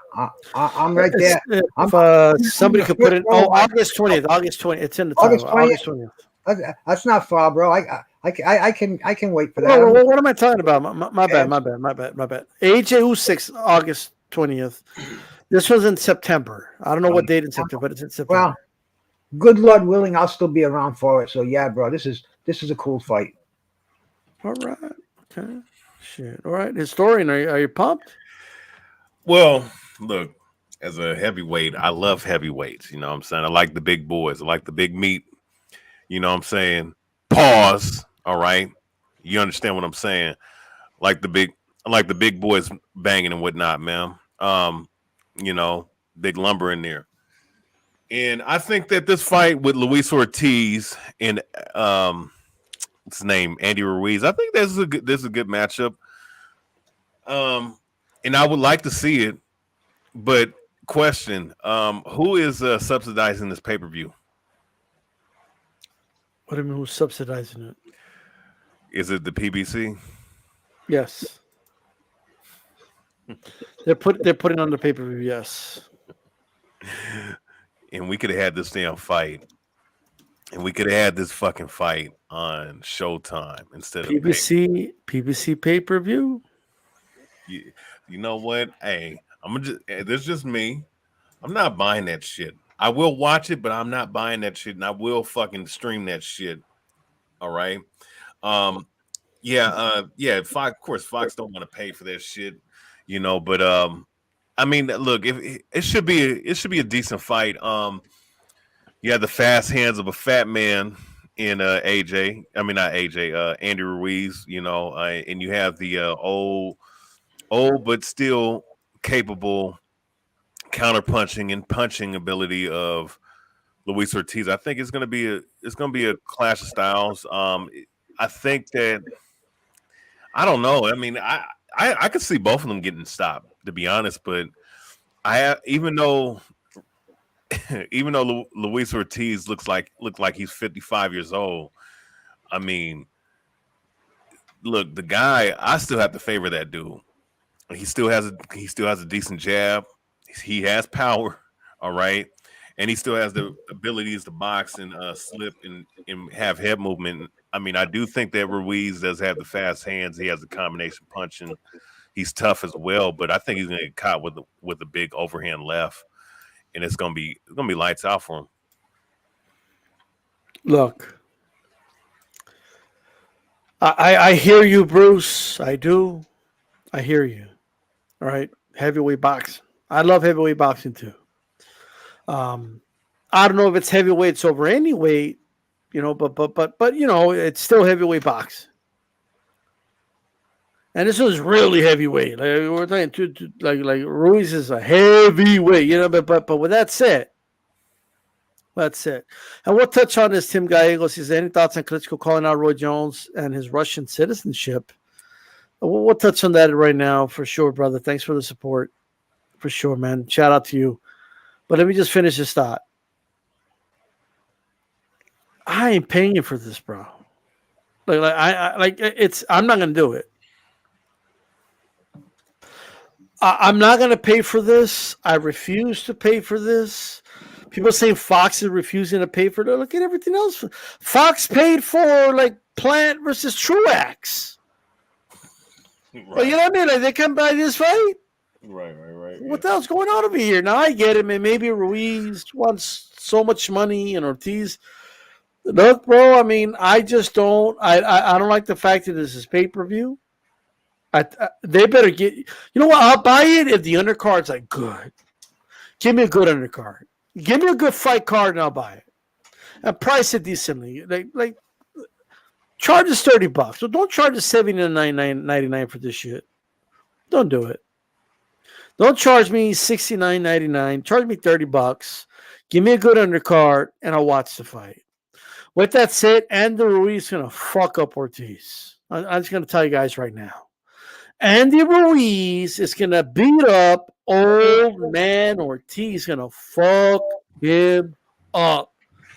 I'm right there. If somebody could put it. August 20th. August 20th. It's in the title. August 20th. That's not far, bro. I can wait for that. Well, what am I talking about? My bad. AJ Usyk, August 20th. This was in September. I don't know what date in September, but it's in September. Well, good Lord willing, I'll still be around for it. So yeah, bro, this is a cool fight. All right. Okay. Shit. All right. Historian, are you pumped? Well, look, as a heavyweight, I love heavyweights. You know what I'm saying? I like the big boys. I like the big meat. You know what I'm saying? Pause. All right. You understand what I'm saying? I like the big boys banging and whatnot, man. Big lumber in there. And I think that this fight with Luis Ortiz and what's his name, Andy Ruiz, I think this is a good matchup. And I would like to see it, but question, who is subsidizing this pay-per-view? What do you mean, who's subsidizing it? Is it the PBC? Yes. They're putting on the pay-per-view, yes. And we could have had this damn fight. And we could have had this fucking fight on Showtime instead of PBC pay-per-view. You know what? Hey, this is just me. I'm not buying that shit. I will watch it, but I'm not buying that shit, and I will fucking stream that shit. All right. Of course, Fox don't want to pay for that shit, but I mean, look, if it should be a decent fight. You have the fast hands of a fat man in Andy Ruiz, and you have the old but still capable counterpunching and punching ability of Luis Ortiz. I think it's gonna be a clash of styles. I think that I don't know. I mean, I could see both of them getting stopped, to be honest. But even though Luis Ortiz looked like he's 55 years old. I mean, look, the guy. I still have to favor that dude. He still has a decent jab. He has power. All right. And he still has the abilities to box and slip and have head movement. I mean, I do think that Ruiz does have the fast hands. He has the combination punching. He's tough as well, but I think he's going to get caught with a big overhand left, and it's going to be lights out for him. Look, I hear you, Bruce. I do. I hear you. All right, heavyweight boxing. I love heavyweight boxing too. I don't know if it's heavyweights over any weight, but it's still heavyweight boxing. And this was really heavyweight. Like we're talking like Ruiz is a heavyweight, but with that said, that's it. And we'll touch on this. Tim Gallegos says, any thoughts on Klitschko calling out Roy Jones and his Russian citizenship? We'll touch on that right now for sure, brother. Thanks for the support. For sure, man. Shout out to you. But let me just finish this thought. I ain't paying you for this, bro. I'm not gonna do it. I'm not gonna pay for this. I refuse to pay for this. People saying Fox is refusing to pay for it. Look at everything else. Fox paid for like Plant versus Truax. Right. Well, you know what I mean? Like they come by this fight. Right. What the hell's going on over here? Now I get it, man. Maybe Ruiz wants so much money and Ortiz. Look, bro, I mean, I just don't. I don't like the fact that this is pay-per-view. They better get. You know what? I'll buy it if the undercard's like good. Give me a good undercard. Give me a good fight card, and I'll buy it. And price it decently. Like charge us $30. So don't charge us $79.99 for this shit. Don't do it. Don't charge me $69.99. Charge me $30. Give me a good undercard, and I'll watch the fight. With that said, Andy Ruiz is going to fuck up Ortiz. I'm just going to tell you guys right now. Andy Ruiz is going to beat up old man Ortiz. He's going to fuck him up.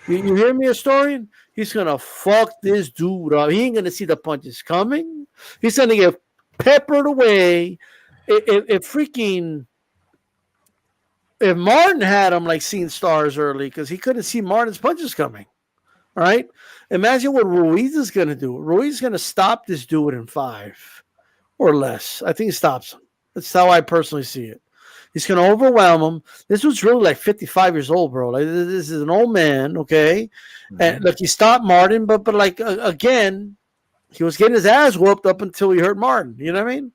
You hear me, historian? He's going to fuck this dude up. He ain't going to see the punches coming. He's going to get peppered away. If Martin had him like seeing stars early because he couldn't see Martin's punches coming. All right? Imagine what Ruiz is going to do. Ruiz is going to stop this dude in 5 or less. I think he stops him. That's how I personally see it. He's going to overwhelm him. This was really like 55 years old, bro. Like this is an old man, okay? Mm-hmm. And look, he stopped Martin, but like again, he was getting his ass whooped up until he hurt Martin. You know what I mean?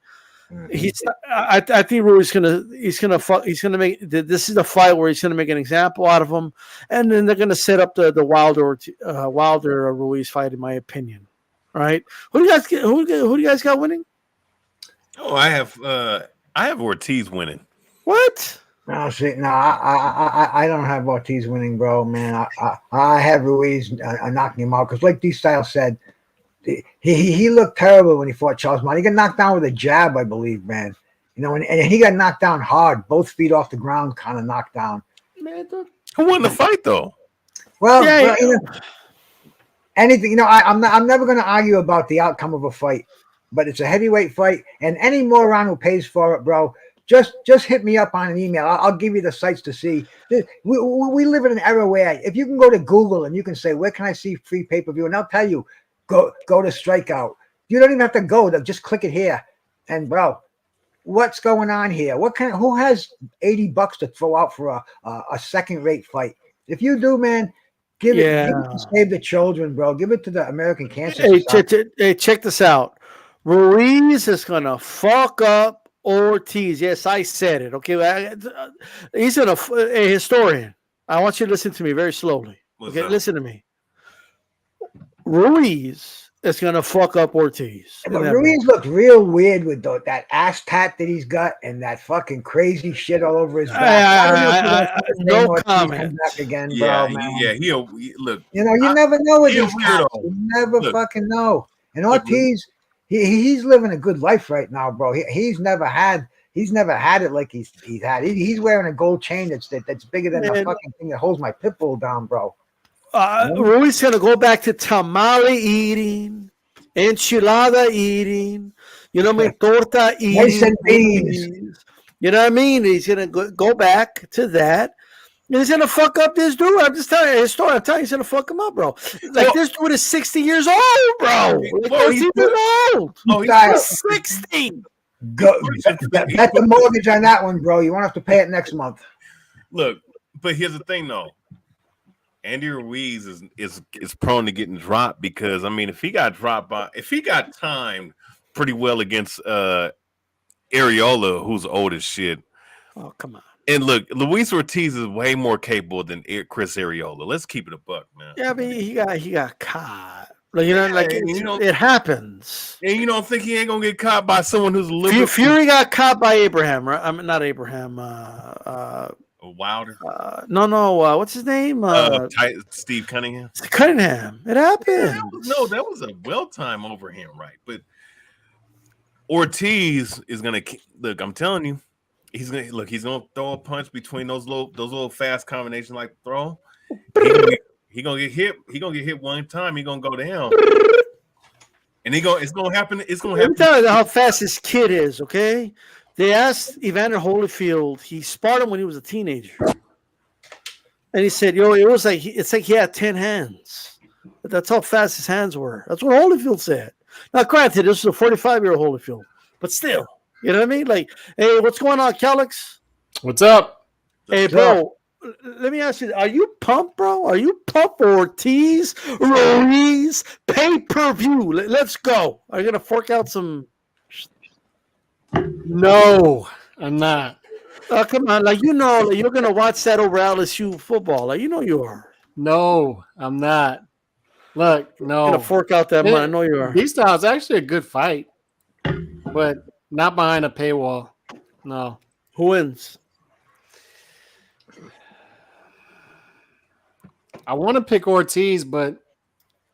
I think Ruiz he's gonna make this is the fight where he's gonna make an example out of him, and then they're gonna set up the Wilder Ruiz fight, in my opinion. All right, who do you guys got winning? Oh, I have Ortiz winning. What? No, see, no, I don't have Ortiz winning, bro. Man, I have Ruiz knocking him out because, like D-Style said. He looked terrible when he fought Charles Martin. He got knocked down with a jab, I believe, man. And he got knocked down hard, both feet off the ground, kind of knocked down. Man, who won the fight though? Well, anything. I'm never going to argue about the outcome of a fight, but it's a heavyweight fight, and any moron who pays for it, bro, just hit me up on an email. I'll give you the sites to see. We live in an era where if you can go to Google and you can say, where can I see free pay-per-view, and they'll tell you. Go to Strikeout. You don't even have to go. Just click it here. And bro, what's going on here? Who has $80 to throw out for a second-rate fight? If you do, man, give it to Save the Children, bro. Give it to the American Cancer Society. Hey, check this out. Ruiz is gonna fuck up Ortiz. Yes, I said it. Okay, he's a historian. I want you to listen to me very slowly. Okay, listen to me. Ruiz it's gonna fuck up Ortiz. But Ruiz looked real weird with that ass tat that he's got and that fucking crazy shit all over his back. No comment. Come back again, Yeah, bro, man. yeah. He'll look. You know, you never know with these cats. Weirdo. You never Look. fucking know. And Look, Ortiz, he's living a good life right now, bro. He's never had it like he's had. He's wearing a gold chain that's bigger than the fucking thing that holds my pit bull down, bro. Ruiz gonna go back to tamale eating, enchilada eating, torta eating. Rice and beans. You know what I mean? He's gonna go back to that. And he's gonna fuck up this dude. I'm just telling you his story. I'm telling you, he's gonna fuck him up, bro. Like this dude is 60 years old, bro. He's old. Oh, He's 60. Go bet the mortgage on that one, bro. You won't have to pay it next month. Look, but here's the thing, though. Andy Ruiz is prone to getting dropped because if he got timed pretty well against Areola, who's old as shit. Oh, come on. And look, Luis Ortiz is way more capable than Chris Areola. Let's keep it a buck, man. Yeah, but he got caught. It happens. And you don't think he ain't gonna get caught by someone who's living? Fury got caught by Abraham, right? Not Abraham. Wilder. No. What's his name? Steve Cunningham. Cunningham. It happened. That was a well-timed over him, right? But Ortiz is gonna look. I'm telling you, he's gonna throw a punch between those little fast combinations like throw. He gonna get hit. He gonna get hit one time. He gonna go down, and it's gonna happen. It's gonna happen. Let me tell you how fast this kid is. Okay, they asked Evander Holyfield. He sparred him when he was a teenager, and he said, "Yo, it's like he had 10 hands. But that's how fast his hands were." That's what Holyfield said. Now, granted, this is a 45-year-old Holyfield, but still, you know what I mean? Like, hey, what's going on, Calix? What's up? Hey, bro. Let me ask you, are you pumped, bro? Are you pumped for Ortiz, Ruiz, pay-per-view? Let's go. Are you going to fork out some? No, I'm not. Oh, come on. You're going to watch that over LSU football. You are. No, I'm not. Look, no. You're going to fork out that money. I know you are. D-Style is actually a good fight, but not behind a paywall. No. Who wins? I want to pick Ortiz, but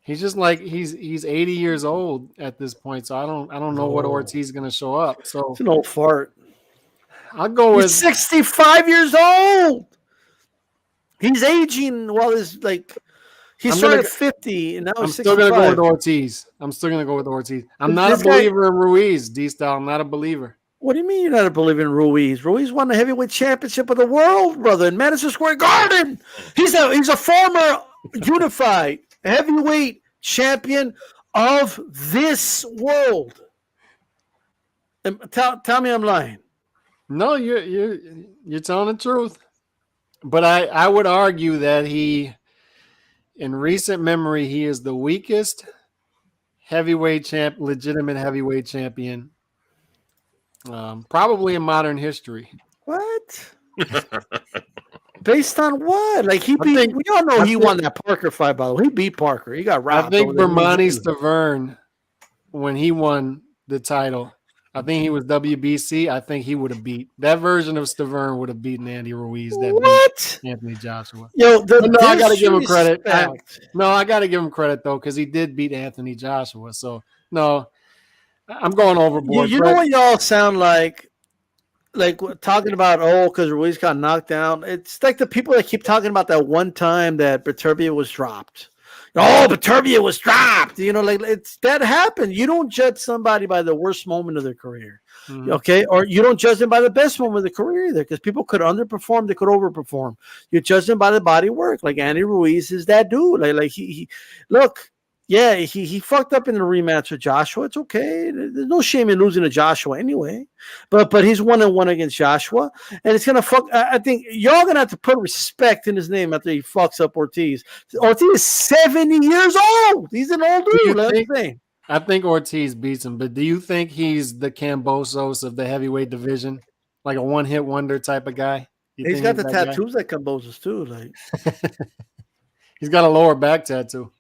he's just like he's 80 years old at this point, so I don't know what Ortiz is going to show up. So it's an old fart. I'll go with 65 years old. He's aging while he started at 50 and now he's 65. Still going to go with Ortiz. I'm still going to go with Ortiz. I'm not a believer in Ruiz, D-Style. I'm not a believer. What do you mean you're not a believer in Ruiz? Ruiz won the heavyweight championship of the world, brother, in Madison Square Garden. He's a former unified heavyweight champion of this world. And tell me I'm lying. No, you're telling the truth. But I would argue that in recent memory, he is the weakest legitimate heavyweight champion. Probably in modern history. What? Based on what? We all know he won that Parker fight, by the way. He beat Parker. He got robbed. I think Bermani Stavern, when he won the title, I think he was WBC. I think he would have beat that version of Stavern would have beaten Andy Ruiz. That beat Anthony Joshua. Yo, I got to give him credit. I got to give him credit though because he did beat Anthony Joshua. So no. I'm going overboard. You know what y'all sound like talking about, because Ruiz got knocked down. It's like the people that keep talking about that one time that Beterbiev was dropped. Beterbiev was dropped. That happened. You don't judge somebody by the worst moment of their career, okay? Or you don't judge them by the best moment of their career either, because people could underperform, they could overperform. You judge them by the body work. Like Andy Ruiz is that dude. He look. Yeah, he fucked up in the rematch with Joshua. It's okay. There's no shame in losing to Joshua anyway. But he's 1-1 against Joshua. And it's going to fuck. I think y'all going to have to put respect in his name after he fucks up Ortiz. Ortiz is 70 years old. He's an old dude. I think Ortiz beats him. But do you think he's the Kambosos of the heavyweight division? Like a one-hit wonder type of guy? He's got the tattoos like Kambosos too. He's got a lower back tattoo.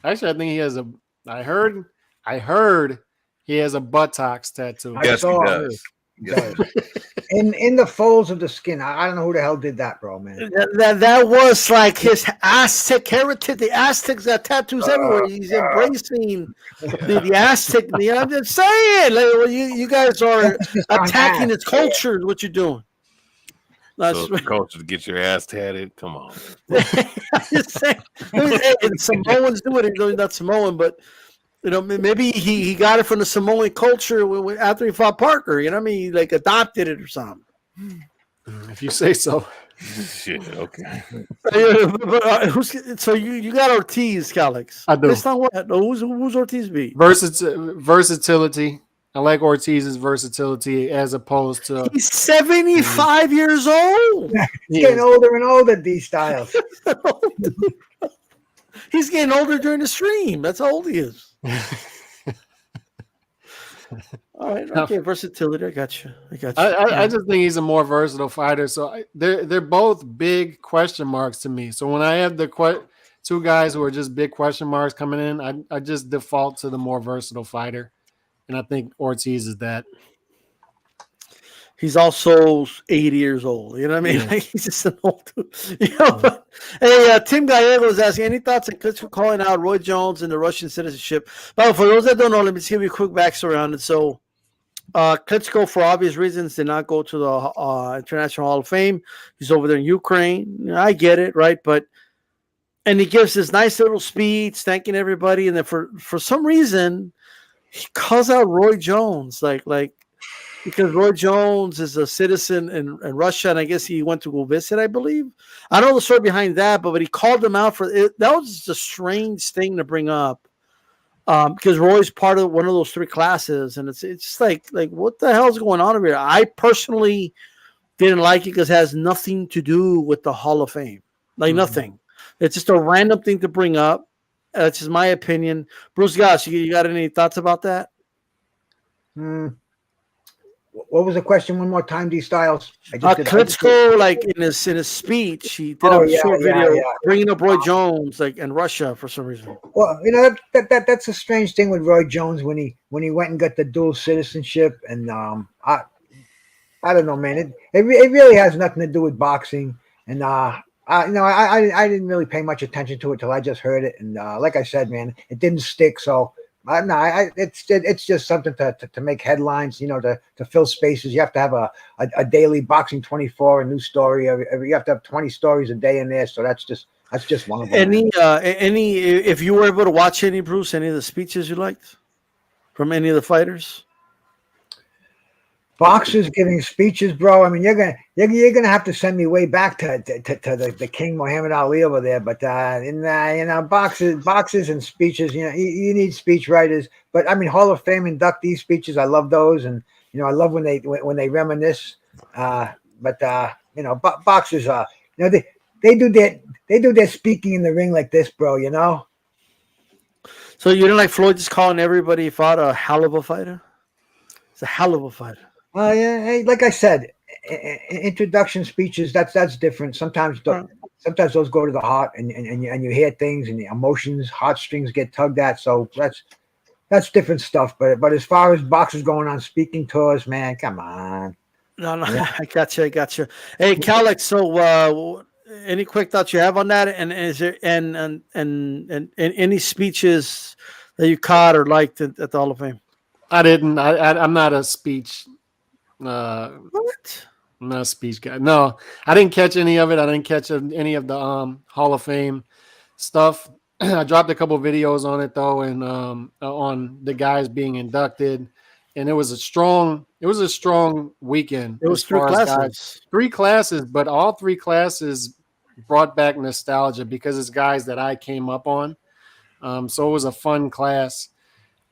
Actually, I think he has I heard I heard he has a buttocks tattoo. I Yes, he saw. does. Yes. In the folds of the skin. I don't know who the hell did that, bro, man. That was like his Aztec heritage. The Aztecs got tattoos everywhere. He's embracing the Aztec. I'm just saying, like, well, you guys are attacking his culture. What you're doing? So the culture to get your ass tatted. Come on. I'm just saying. And Samoans do it. He's not Samoan, but maybe he got it from the Samoan culture after he fought Parker. You know what I mean? He like adopted it or something. If you say so. Shit. Okay. So you got Ortiz, Calix. I do. That's not what. Who's Ortiz beat? Versatility. I like Ortiz's versatility as opposed to. He's 75 years old. He's getting older and older, D Styles. He's getting older during the stream. That's how old he is. All right, okay, versatility. I got you. I just think he's a more versatile fighter. So they're both big question marks to me. So when I have the two guys who are just big question marks coming in, I just default to the more versatile fighter, and I think Ortiz is that. He's also 80 years old. You know what I mean? Yeah. Like, he's just an old dude. But, hey, Tim Gallego is asking, any thoughts on Klitschko calling out Roy Jones and the Russian citizenship? But for those that don't know, let me just give you a quick backstory on it. So Klitschko, for obvious reasons, did not go to the International Hall of Fame. He's over there in Ukraine. I get it, right? And he gives this nice little speech thanking everybody. And then for some reason, he calls out Roy Jones, like because Roy Jones is a citizen in Russia, and I guess he went to go visit, I believe. I don't know the story behind that, but he called him out for it. That was just a strange thing to bring up because Roy's part of one of those three classes, and it's just like what the hell's going on over here? I personally didn't like it because it has nothing to do with the Hall of Fame, nothing. It's just a random thing to bring up. That's just my opinion. Bruce Goss, you got any thoughts about that? What was the question one more time, D Styles? Klitschko, like in his speech, he did a short video bringing up Roy Jones, like in Russia for some reason. Well, that's a strange thing with Roy Jones when he went and got the dual citizenship, and I don't know, man. It really has nothing to do with boxing, and I didn't really pay much attention to it till I just heard it, and like I said, man, it didn't stick. So it's just something to make headlines, to fill spaces. You have to have a daily Boxing 24, a new story. You have to have 20 stories a day in there. So that's just one of them. Any if you were able to watch any, Bruce, any of the speeches you liked from any of the fighters? Boxers giving speeches, bro. I mean, you're gonna have to send me way back to the King Muhammad Ali over there. But boxers and speeches, you need speech writers. But I mean, Hall of Fame inductee speeches, I love those, and I love when they reminisce. Boxers, they do their speaking in the ring like this, bro. So you didn't like Floyd just calling everybody he fought a hell of a fighter? It's a hell of a fighter. Well, yeah, hey, like I said, introduction speeches, that's different. Sometimes those go to the heart, and you hear things, and the emotions, heartstrings get tugged at. So that's different stuff. But as far as boxers going on speaking tours, man, come on. No, yeah. I got you. Hey, Calix, so any quick thoughts you have on that? And is there and any speeches that you caught or liked at the Hall of Fame? I didn't. I'm not a speech. What? I'm not a speech guy. No, I didn't catch any of it. I didn't catch any of the Hall of Fame stuff. I dropped a couple videos on it though, and on the guys being inducted, and it was a strong weekend. It was 3 classes. 3 classes, but all 3 classes brought back nostalgia because it's guys that I came up on. So it was a fun class.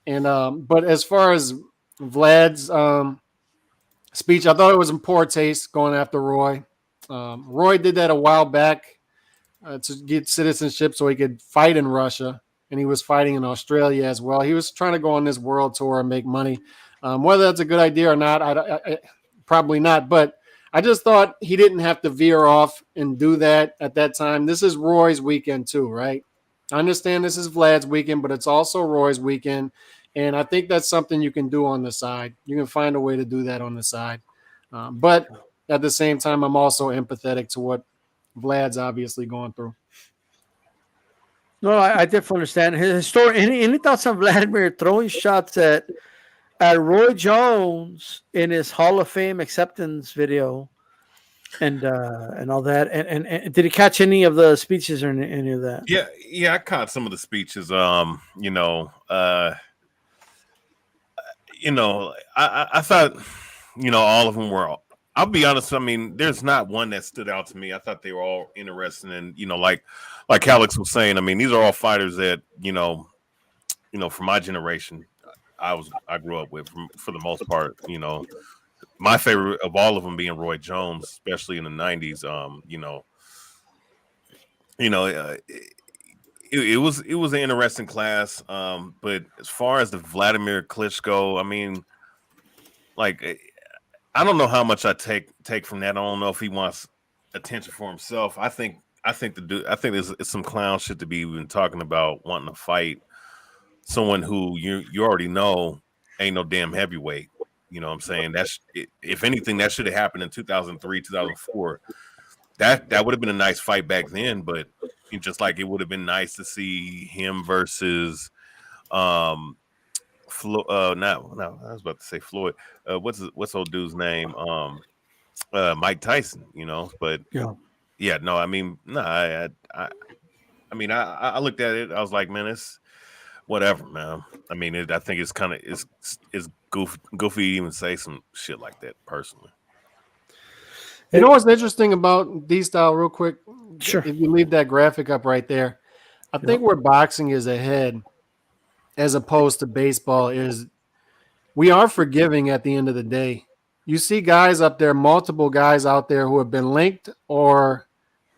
And but as far as Vlad's speech, I thought it was in poor taste going after Roy. Roy did that a while back to get citizenship so he could fight in Russia, and he was fighting in Australia as well. He was trying to go on this world tour and make money. Whether that's a good idea or not, I probably not. But I just thought he didn't have to veer off and do that at that time. This is Roy's weekend too, right? I understand this is Vlad's weekend, but it's also Roy's weekend. And I think that's something you can do on the side. You can find a way to do that on the side. But at the same time, I'm also empathetic to what Vlad's obviously going through. No, I definitely understand his story. Any thoughts on Vladimir throwing shots at Roy Jones in his Hall of Fame acceptance video, and all that? And did he catch any of the speeches or any of that? Yeah, I caught some of the speeches. I thought, all of them were. I'll be honest. I mean, there's not one that stood out to me. I thought they were all interesting, and like Alex was saying. I mean, these are all fighters that from my generation, I grew up with for the most part. My favorite of all of them being Roy Jones, especially in the '90s. It was an interesting class. But as far as the Vladimir Klitschko, I mean, I don't know how much I take from that. I don't know if he wants attention for himself. I think there's some clown shit to be even talking about wanting to fight someone who you already know ain't no damn heavyweight. You know what I'm saying? If anything, that should have happened in 2003, 2004. That would have been a nice fight back then, but just like it would have been nice to see him versus I was about to say Floyd. What's old dude's name? Mike Tyson, but yeah, no, I mean, no, I looked at it, I was like, man, it's whatever, man. I mean, I think it's kind of it's goofy to even say some shit like that personally. You know what's interesting about D-Style, real quick? Sure. If you leave that graphic up right there, I think where boxing is ahead as opposed to baseball is we are forgiving at the end of the day. You see guys up there, multiple guys out there who have been linked or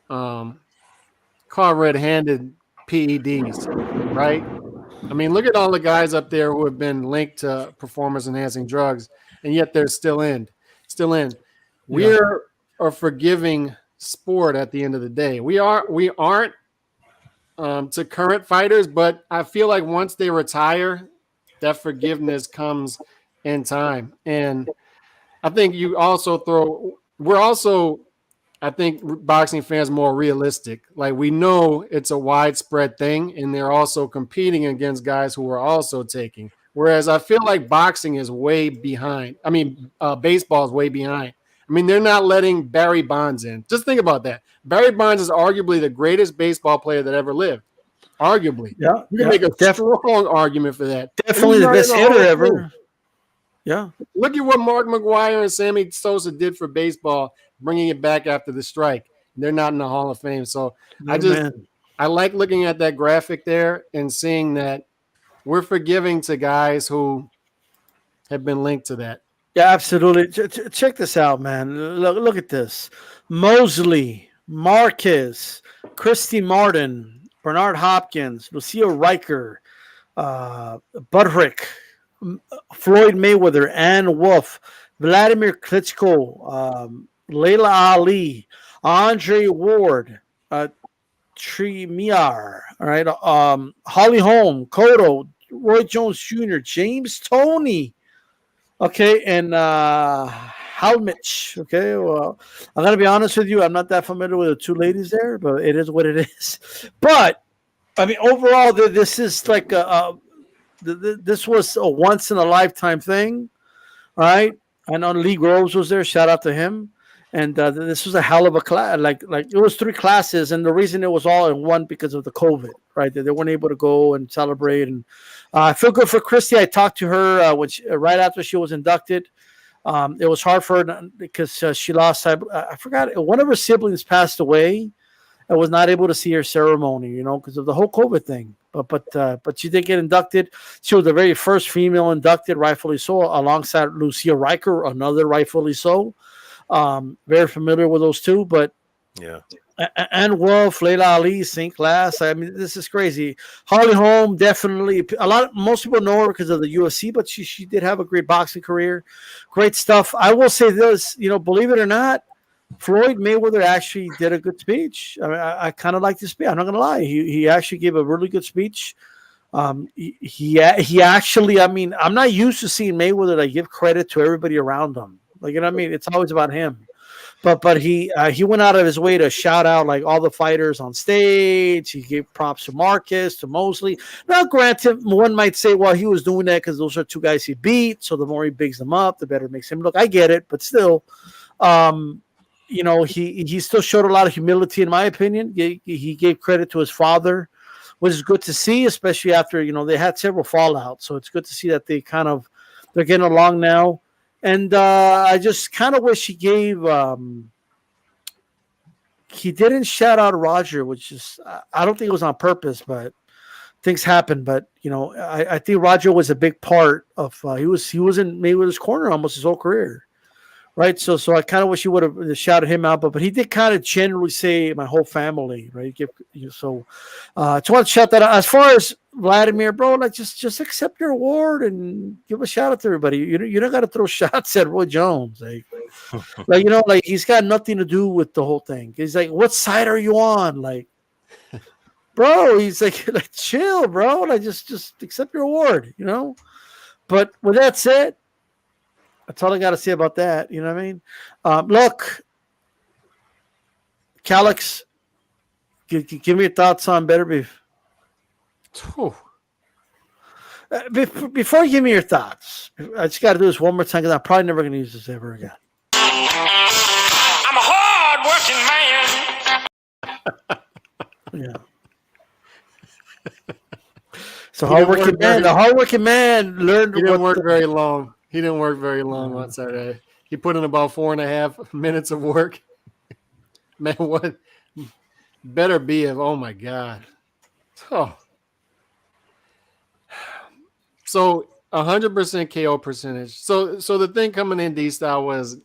caught red-handed PEDs, right? I mean, look at all the guys up there who have been linked to performance-enhancing drugs, and yet they're still in. We're a forgiving sport at the end of the day. We aren't to current fighters, but I feel like once they retire, that forgiveness comes in time. And I think I think boxing fans more realistic. Like, we know it's a widespread thing, and they're also competing against guys who are also taking. Whereas I feel like boxing is way behind. I mean, baseball is way behind. I mean, they're not letting Barry Bonds in. Just think about that. Barry Bonds is arguably the greatest baseball player that ever lived. Arguably. Yeah. You can make a strong argument for that. Definitely the best hitter ever. Yeah. Look at what Mark McGwire and Sammy Sosa did for baseball, bringing it back after the strike. They're not in the Hall of Fame. So I like looking at that graphic there and seeing that we're forgiving to guys who have been linked to that. Yeah, absolutely. Check this out, man. Look at this. Mosley, Marquez, Christy Martin, Bernard Hopkins, Lucio Riker, Budrick, Floyd Mayweather, Ann Wolf, Vladimir Klitschko, Layla Ali, Andre Ward, Trimiar, all right, Holly Holm, Cotto, Roy Jones Jr., James Toney, okay, and Halmich. Okay, well, I'm gonna be honest with you. I'm not that familiar with the two ladies there, but it is what it is. But I mean, overall, this is like this was a once in a lifetime thing, right? I know Lee Groves was there. Shout out to him. And this was a hell of a class. Like it was 3 classes, and the reason it was all in one because of the COVID, right? They weren't able to go and celebrate. And I feel good for Christy. I talked to her right after she was inducted. It was hard for her because she lost. I forgot, one of her siblings passed away. I was not able to see her ceremony, because of the whole COVID thing. But she did get inducted. She was the very first female inducted, rightfully so, alongside Lucia Riker, another rightfully so. Very familiar with those two, but yeah. And Wolf, Layla Ali, same class. I mean, this is crazy. Holly Holm, definitely. Most people know her because of the UFC, but she did have a great boxing career. Great stuff. I will say this, believe it or not, Floyd Mayweather actually did a good speech. I mean, I kind of like the speech. I'm not gonna lie. He actually gave a really good speech. He actually, I mean, I'm not used to seeing Mayweather like give credit to everybody around him. Like, you know what I mean? It's always about him. But he went out of his way to shout out like all the fighters on stage. He gave props to Marcus, to Mosley. Now, granted, one might say, well, he was doing that because those are two guys he beat. So the more he bigs them up, the better it makes him look. I get it, but still, you know, he still showed a lot of humility, in my opinion. He gave credit to his father, which is good to see, especially after, you know, they had several fallouts. So it's good to see that they're getting along now. And I just kind of wish he didn't shout out Roger, which is, I don't think it was on purpose, but things happen. But, you know, I think Roger was a big part of, he was in Mayweather's corner almost his whole career. Right. So I kind of wish he would have shouted him out, but he did kind of generally say my whole family. Right. So I just want to shout that out. As far as Vladimir, bro, like just accept your award and give a shout out to everybody. You don't got to throw shots at Roy Jones. Like, you know, like he's got nothing to do with the whole thing. He's like, what side are you on? Like, bro, he's like chill, bro. Like just accept your award, you know? But with that said, that's all I got to say about that. You know what I mean? Look, Calix, give me your thoughts on Beterbiev. Before you give me your thoughts, I just got to do this one more time because I'm probably never going to use this ever again. I'm a hard-working man. Yeah. So the hardworking man learned. He didn't work very long. He didn't work very long on Saturday. He put in about 4.5 minutes of work. Man, what? Beterbiev, oh my God. Oh. So 100% KO percentage. So the thing coming in D-Style was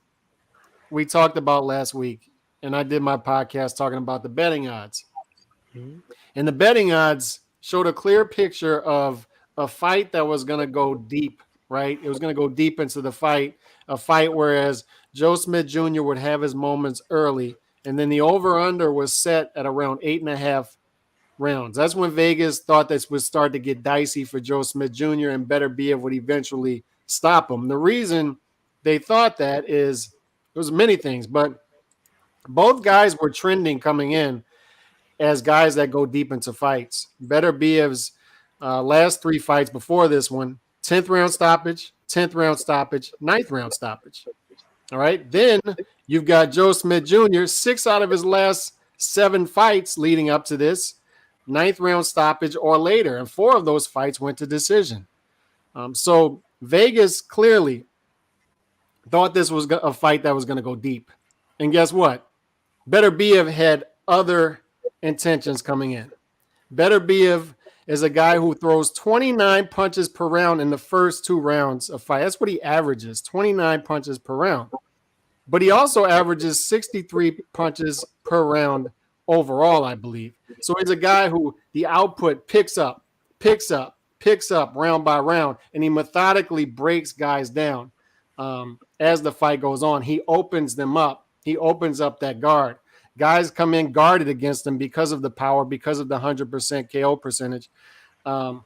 we talked about last week, and I did my podcast talking about the betting odds. Mm-hmm. And the betting odds showed a clear picture of a fight that was going to go deep. Right? It was going to go deep into the fight, a fight whereas Joe Smith Jr. would have his moments early, and then the over-under was set at around 8.5 rounds. That's when Vegas thought this would start to get dicey for Joe Smith Jr. and Beterbiev would eventually stop him. The reason they thought that is there was many things, but both guys were trending coming in as guys that go deep into fights. Beterbiev's last 3 fights before this one, 10th round stoppage, 10th round stoppage, 9th round stoppage. All right. Then you've got Joe Smith Jr., 6 out of his last 7 fights leading up to this, 9th round stoppage or later. And 4 of those fights went to decision. So Vegas clearly thought this was a fight that was going to go deep. And guess what? Beterbiev had other intentions coming in. Beterbiev is a guy who throws 29 punches per round in the first 2 rounds of fight. That's what he averages, 29 punches per round. But he also averages 63 punches per round overall, I believe. So he's a guy who the output picks up round by round, and he methodically breaks guys down as the fight goes on. He opens them up. He opens up that guard. Guys come in guarded against him because of the power, because of the 100% KO percentage. And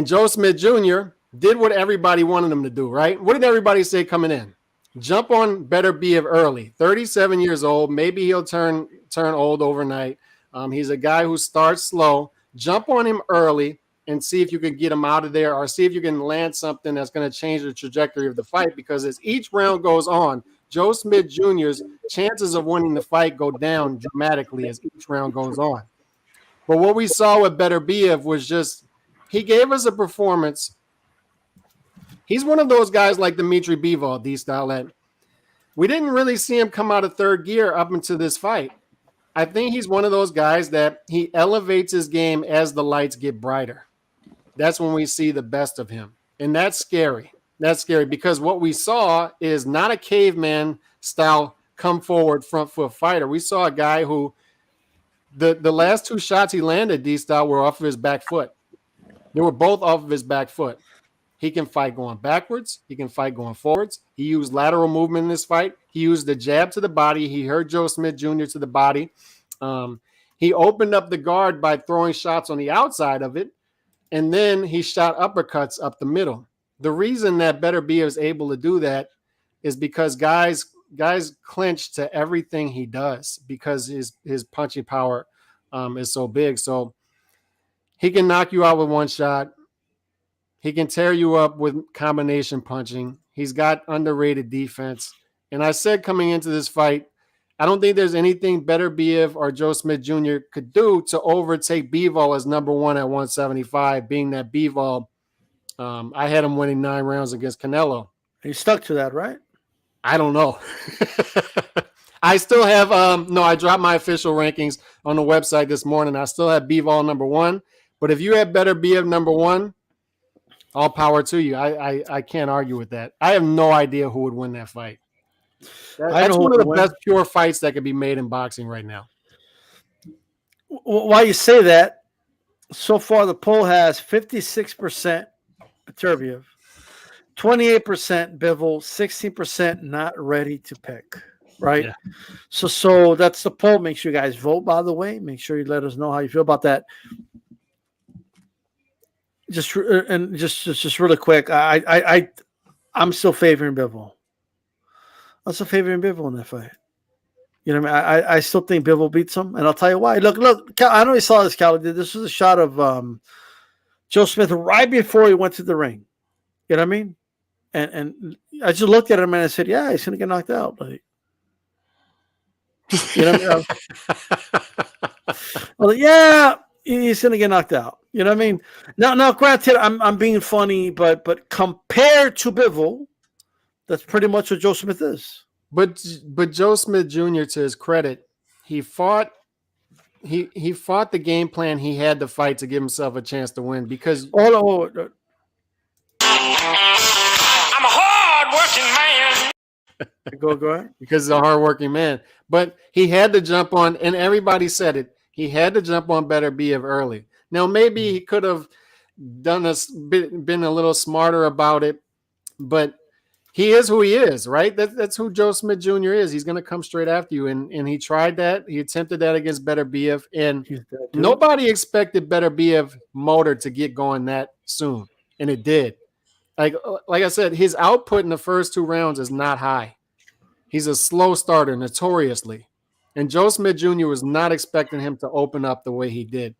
Joe Smith Jr. did what everybody wanted him to do, right? What did everybody say coming in? Jump on Beterbiev early. 37 years old. Maybe he'll turn old overnight. He's a guy who starts slow. Jump on him early and see if you can get him out of there or see if you can land something that's going to change the trajectory of the fight, because as each round goes on, Joe Smith Jr.'s chances of winning the fight go down dramatically as each round goes on. But what we saw with Beterbiev was just he gave us a performance. He's one of those guys like Dimitri Bivol, D-Style, that we didn't really see him come out of third gear up into this fight. I think he's one of those guys that he elevates his game as the lights get brighter. That's when we see the best of him. And that's scary. That's scary because what we saw is not a caveman style come forward front foot fighter. We saw a guy who the last 2 shots he landed, D-Style, were off of his back foot. They were both off of his back foot. He can fight going backwards. He can fight going forwards. He used lateral movement in this fight. He used the jab to the body. He hurt Joe Smith Jr. to the body. He opened up the guard by throwing shots on the outside of it, and then he shot uppercuts up the middle. The reason that Beterbiev is able to do that is because guys clinch to everything he does because his punching power is so big. So he can knock you out with one shot. He can tear you up with combination punching. He's got underrated defense. And I said coming into this fight, I don't think there's anything Beterbiev or Joe Smith Jr. could do to overtake Bivol as number one at 175, being that Bivol, I had him winning 9 rounds against Canelo. He stuck to that, right? I don't know. I still have I dropped my official rankings on the website this morning. I still have Bivol number 1. But if you had Beterbiev number 1, all power to you. I can't argue with that. I have no idea who would win that fight. That's one of the best pure fights that could be made in boxing right now. Why you say that? So far, the poll has 56% Beterbiev, 28% Bivol, 16% not ready to pick. Right? Yeah. So that's the poll. Make sure you guys vote, by the way. Make sure you let us know how you feel about that. Just really quick, I'm still favoring Bivol. I'm still favoring Bivol in that fight. You know what I mean? I still think Bivol beats him, and I'll tell you why. Look, I know you saw this, Cal. This was a shot of Joe Smith right before he went to the ring. You know what I mean? And I just looked at him and I said, yeah, he's gonna get knocked out. Like, you know what I mean? Well, yeah, he's gonna get knocked out. You know what I mean? Now, granted, I'm being funny, but compared to Bivol, that's pretty much what Joe Smith is. But Joe Smith Jr., to his credit, he fought the game plan he had to fight to give himself a chance to win because I'm a hard-working man. Go ahead. Because he's a hard-working man. But he had to jump on, and everybody said it, he had to jump on Beterbiev early. Now, maybe he could have been a little smarter about it, but he is who he is, right? That's who Joe Smith Jr. is. He's going to come straight after you, and he tried that. He attempted that against Beterbiev, and nobody expected Beterbiev motor to get going that soon, and it did. Like I said, his output in the first 2 rounds is not high. He's a slow starter, notoriously, and Joe Smith Jr. was not expecting him to open up the way he did.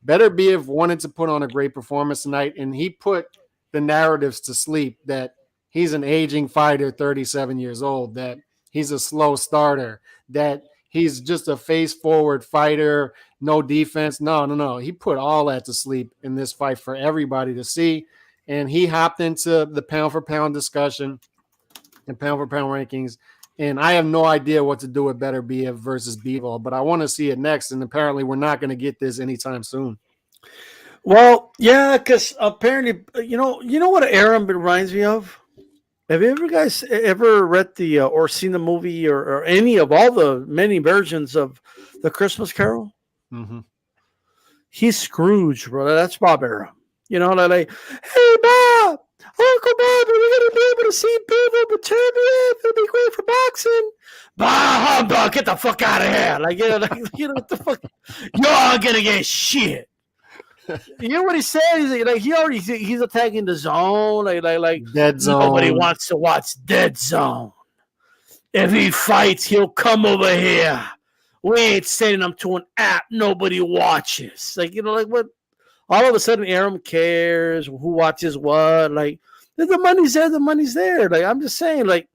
Beterbiev wanted to put on a great performance tonight, and he put the narratives to sleep that he's an aging fighter, 37 years old, that he's a slow starter, that he's just a face-forward fighter, no defense. No. He put all that to sleep in this fight for everybody to see, and he hopped into the pound-for-pound discussion and pound-for-pound rankings, and I have no idea what to do with Beterbiev versus Bivol, but I want to see it next, and apparently we're not going to get this anytime soon. Well, yeah, because apparently, you know what Aaron reminds me of? Have you guys ever read the or seen the movie or any of all the many versions of The Christmas Carol? Mm-hmm. He's Scrooge, brother. That's Bob Aaron. You know, like, hey, Bob, Uncle Bob, are we going to be able to see Bivol Beterbiev? It'll be great for boxing. Bob, get the fuck out of here. What the fuck? You're going to get shit. You know what he said? He's attacking the zone, like Dead Zone. Nobody wants to watch Dead Zone. If he fights, he'll come over here. We ain't sending him to an app nobody watches. What? All of a sudden, Aram cares who watches what. Like, the money's there. The money's there. Like, I'm just saying, like,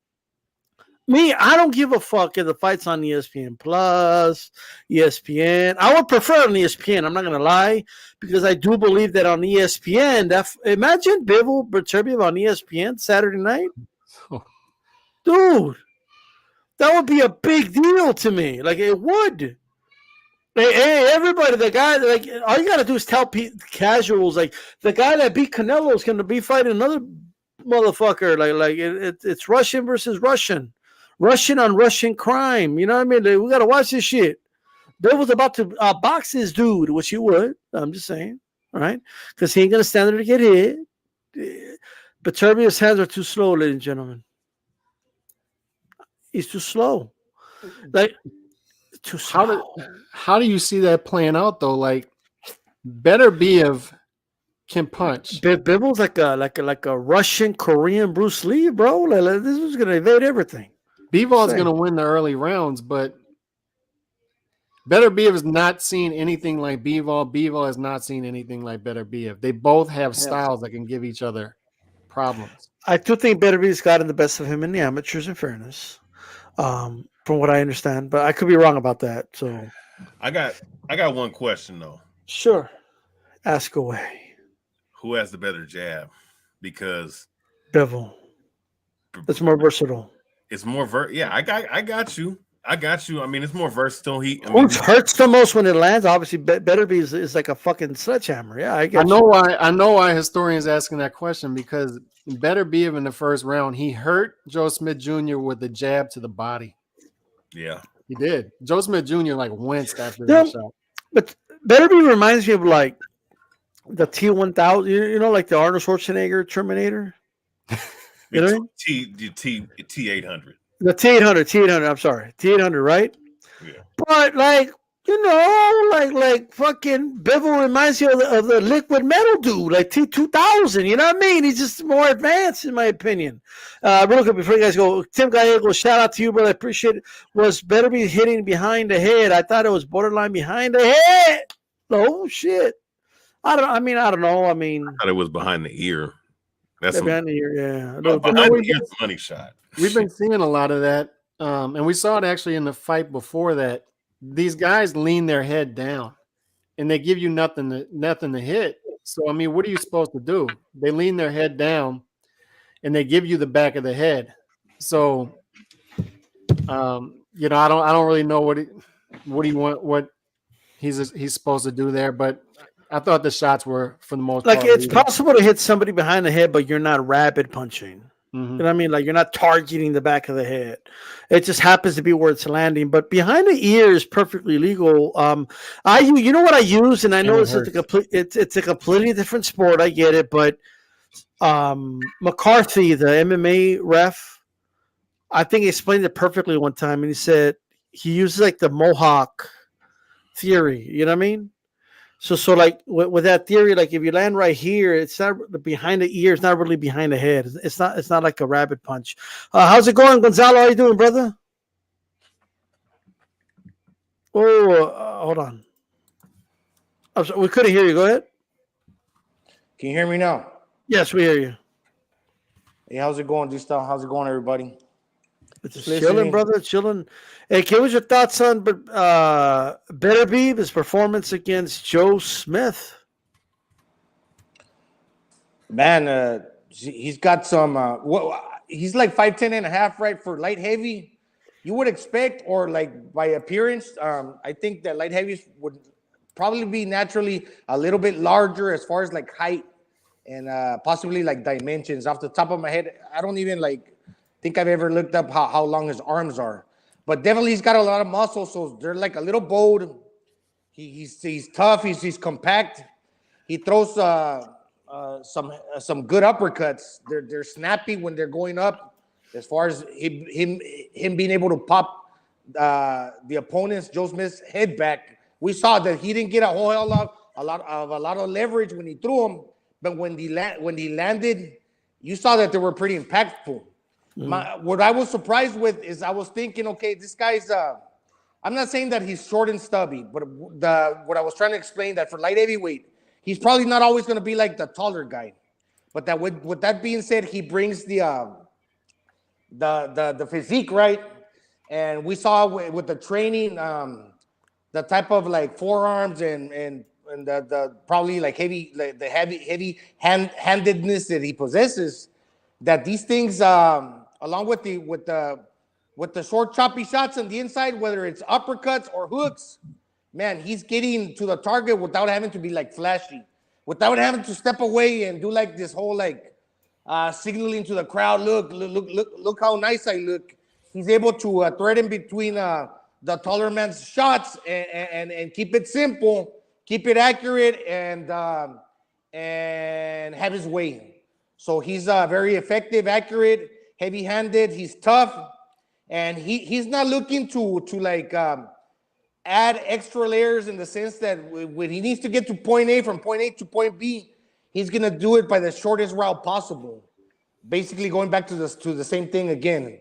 me, I don't give a fuck if the fight's on ESPN Plus, ESPN. I would prefer on ESPN. I'm not gonna lie, because I do believe that on ESPN, imagine Bivol Beterbiev on ESPN Saturday night, dude. That would be a big deal to me. Like, it would. Hey, everybody, the guy, like, all you gotta do is tell casuals, like, the guy that beat Canelo is gonna be fighting another motherfucker. It's Russian versus Russian. Russian on Russian crime. You know what I mean? We got to watch this shit. Bill was about to box this dude, which he would. I'm just saying. All right? Because he ain't going to stand there to get hit. Beterbiev's hands are too slow, ladies and gentlemen. He's too slow. Like, too slow. How do you see that playing out though? Like Beterbiev can punch. Bibble's like a Russian Korean Bruce Lee, bro. Like, this was gonna evade everything. Bivol going to win the early rounds, but Beterbiev has not seen anything like Bivol. Bivol has not seen anything like Beterbiev. They both have styles that can give each other problems. I do think Beterbiev's gotten the best of him in the amateurs, in fairness, from what I understand. But I could be wrong about that. So I got one question though. Sure, ask away. Who has the better jab? Because Bivol. It's more versatile. It's more I got you. I mean, it's more versatile. Who hurts the most when it lands? Obviously, Beterbiev is like a fucking sledgehammer. Yeah, I know why. I know why historians asking that question, because Beterbiev in the first round, he hurt Joe Smith Jr. with the jab to the body. Yeah, he did. Joe Smith Jr. like winced after that shot. But Beterbiev reminds me of like the T-1000. You know, like the Arnold Schwarzenegger Terminator. You know, T-800. The T-800. I'm sorry, T-800, right? Yeah. But like, you know, like fucking Bivol reminds you of the liquid metal dude, like T-2000. You know what I mean? He's just more advanced, in my opinion. Real quick, before you guys go, Tim Gallego, shout out to you, brother. I appreciate it. Was Beterbiev hitting behind the head? I thought it was borderline behind the head. Oh shit! I don't know. I thought it was behind the ear. That's behind the ear. Yeah. Behind the ear's a money shot. We've been seeing a lot of that, and we saw it actually in the fight before that. These guys lean their head down, and they give you nothing to hit. So, I mean, what are you supposed to do? They lean their head down, and they give you the back of the head. So, you know, I don't really know what he's supposed to do there, but I thought the shots were, for the most part, it's possible to hit somebody behind the head, but you're not rapid punching. Mm-hmm. You know what I mean? Like, you're not targeting the back of the head. It just happens to be where it's landing. But behind the ear is perfectly legal. You know what I use, and I know it's a completely different sport. I get it, but McCarthy, the MMA ref, I think he explained it perfectly one time, and he said he uses like the Mohawk theory. You know what I mean? So like with that theory, like if you land right here, it's not behind the ear. It's not really behind the head. It's not like a rabbit punch. How's it going, Gonzalo? How you doing, brother? Oh, hold on. I'm sorry, we couldn't hear you. Go ahead. Can you hear me now? Yes, we hear you. Hey, how's it going, D-Style? How's it going, everybody? It's just chilling, brother. Chilling. Hey, what was your thoughts on Beterbiev, his performance against Joe Smith? Man, he's got some. He's like 5'10" and a half, right, for light heavy. You would expect, or like by appearance, I think that light heavies would probably be naturally a little bit larger as far as like height and possibly like dimensions. Off the top of my head, I don't even think I've ever looked up how long his arms are, but definitely he's got a lot of muscle, so they're like a little bowed. He's tough. He's compact. He throws some good uppercuts. They're snappy when they're going up. As far as him being able to pop the opponent's Joe Smith's head back, we saw that he didn't get a lot of leverage when he threw him, but when he landed, you saw that they were pretty impactful. What I was surprised with is I was thinking, okay, this guy's. I'm not saying that he's short and stubby, but what I was trying to explain that for light heavyweight, he's probably not always going to be like the taller guy. But that with that being said, he brings the physique, right? And we saw with the training, the type of like forearms and the probably like heavy handedness that he possesses. That these things, along with the short choppy shots on the inside, whether it's uppercuts or hooks, man, he's getting to the target without having to be like flashy, without having to step away and do like this whole like signaling to the crowd, look how nice I look. He's able to thread in between the taller man's shots and keep it simple, keep it accurate, and have his way. So he's very effective, accurate, heavy-handed. He's tough, and he's not looking to like add extra layers in the sense that when he needs to get to point A from point A to point B, he's gonna do it by the shortest route possible. Basically, going back to the same thing again.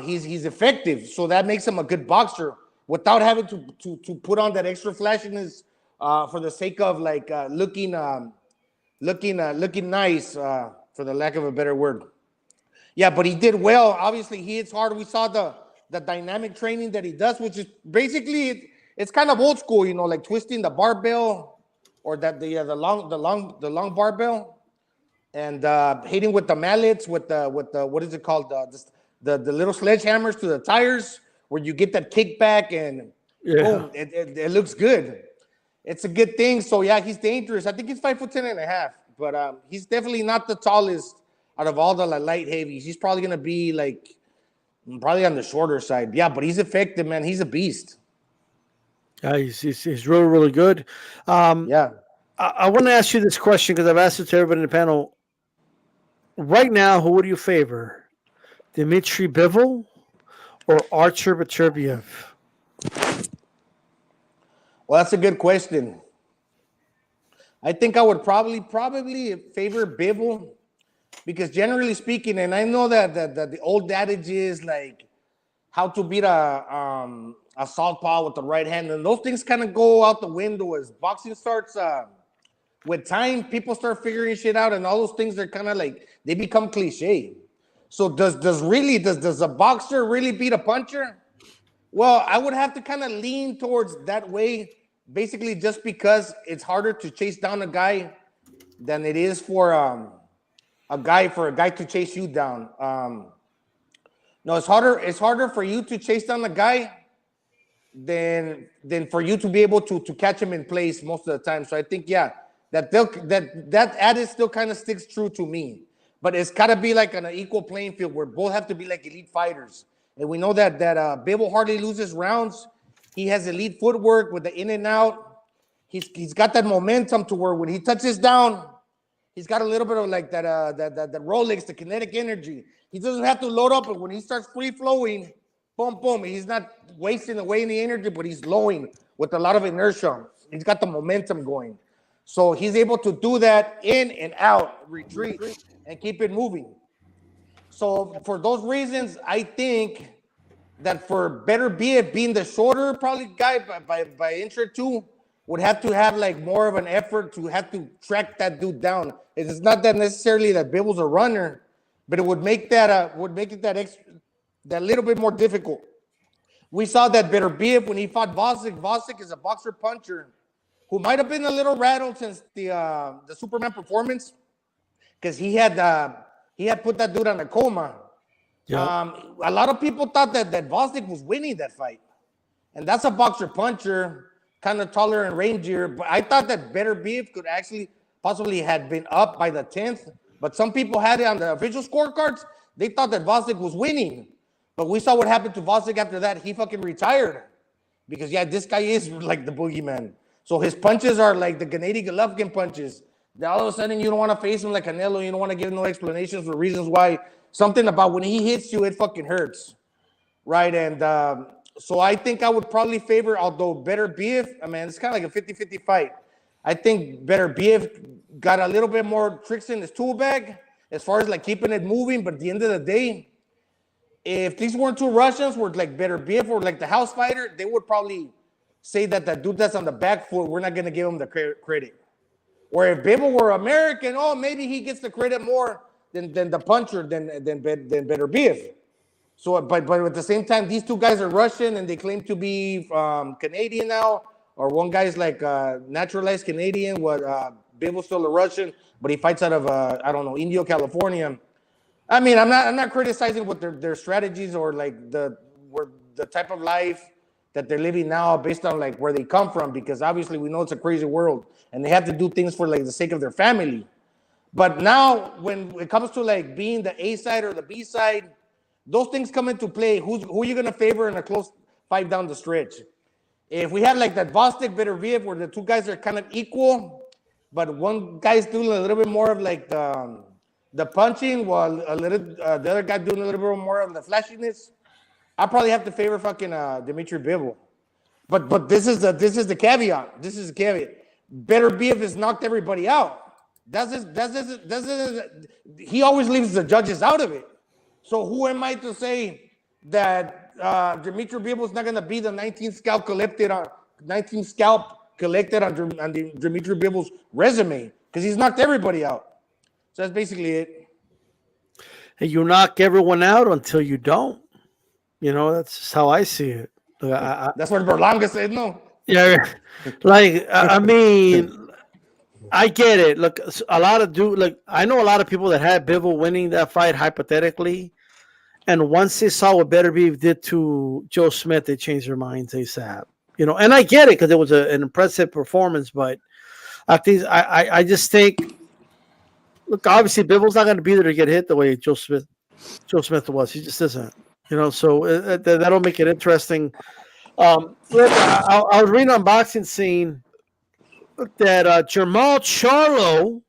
He's effective, so that makes him a good boxer without having to put on that extra flashiness for the sake of like looking nice, for the lack of a better word. Yeah, but he did well. Obviously, he hits hard. We saw the dynamic training that he does, which is basically it's kind of old school, you know, like twisting the barbell or the long barbell, and hitting with the mallets with the what is it called, the little sledgehammers to the tires, where you get that kickback and boom, it looks good. It's a good thing. So yeah, he's dangerous. I think he's 5'10.5", but he's definitely not the tallest out of all the light heavies. He's probably gonna be like probably on the shorter side. Yeah, but he's effective, man. He's a beast. Yeah, he's really, really good. Yeah. I want to ask you this question because I've asked it to everybody in the panel. Right now, who would you favor? Dmitry Bivol or Artur Beterbiev? Well, that's a good question. I think I would probably favor Bivol, because generally speaking, and I know that the old adage is like how to beat a southpaw with the right hand, and those things kind of go out the window as boxing starts. With time, people start figuring shit out, and all those things are kind of like they become cliche. So does a boxer really beat a puncher? Well, I would have to kind of lean towards that way, basically just because it's harder to chase down a guy than it is for a guy to chase you down. No, it's harder for you to chase down a guy than for you to be able to catch him in place most of the time. So I think that adage still kind of sticks true to me. But it's got to be like on an equal playing field where both have to be like elite fighters. And we know that Bivol hardly loses rounds. He has elite footwork with the in and out. He's got that momentum to where when he touches down, he's got a little bit of like that Rolex, the kinetic energy. He doesn't have to load up, but when he starts free flowing, boom, boom, he's not wasting away any energy, but he's flowing with a lot of inertia. He's got the momentum going. So he's able to do that in and out, retreat, and keep it moving. So for those reasons, I think that for Beterbiev being the shorter probably guy by inch or two, would have to have like more of an effort to have to track that dude down. It's not that necessarily that Bivol's a runner, but it would make that that little bit more difficult. We saw that Beterbiev when he fought Usyk. Usyk is a boxer puncher who might have been a little rattled since the Superman performance, because he had put that dude on a coma. Yeah. A lot of people thought that Usyk was winning that fight, and that's a boxer puncher, kind of taller and rangier. But I thought that Beterbiev could actually possibly had been up by the 10th, but some people had it on the official scorecards. They thought that Usyk was winning, but we saw what happened to Usyk after that. He fucking retired because this guy is like the boogeyman. So his punches are like the Gennady Golovkin punches. Then all of a sudden you don't want to face him like Canelo. You don't want to give no explanations for reasons why. Something about when he hits you, it fucking hurts, right? And so I think I would probably favor, although Beterbiev, I mean, it's kind of like a 50-50 fight. I think Beterbiev got a little bit more tricks in his tool bag as far as like keeping it moving. But at the end of the day, if these weren't two Russians, were like Beterbiev or like the house fighter, they would probably say that the dude that's on the back foot, we're not going to give him the credit. Or if Bivol were American, maybe he gets the credit more than the puncher, than Beterbiev. So, but at the same time, these two guys are Russian and they claim to be Canadian now, or one guy's like naturalized Canadian. Bivol's still a Russian, but he fights out of Indio, California. I mean, I'm not criticizing what their strategies or like the type of life that they're living now based on like where they come from, because obviously we know it's a crazy world and they have to do things for like the sake of their family. But now when it comes to like being the A side or the B side, those things come into play. Who are you going to favor in a close fight down the stretch? If we have like that Usyk Beterbiev where the two guys are kind of equal, but one guy's doing a little bit more of like the punching, while the other guy doing a little bit more of the flashiness, I probably have to favor fucking Dmitry Bivol. But this is the caveat. This is the caveat. Beterbiev has knocked everybody out. He always leaves the judges out of it. So who am I to say that Dimitri Bivol not going to be the 19th scalp collected on Dimitri Bivol's resume because he's knocked everybody out. So that's basically it. And you knock everyone out until you don't. You know, that's just how I see it. That's what Berlanga said. No. Yeah, like I mean, I get it. Look, a lot of I know a lot of people that had Bivol winning that fight hypothetically, and once they saw what Beterbiev did to Joe Smith, they changed their minds ASAP. You know, and I get it because it was an impressive performance, but I just think, look, obviously Bivol's not going to be there to get hit the way Joe Smith was. He just isn't. You know, so that'll make it interesting. Look, I was reading on Boxing Scene that Jamal Charlo,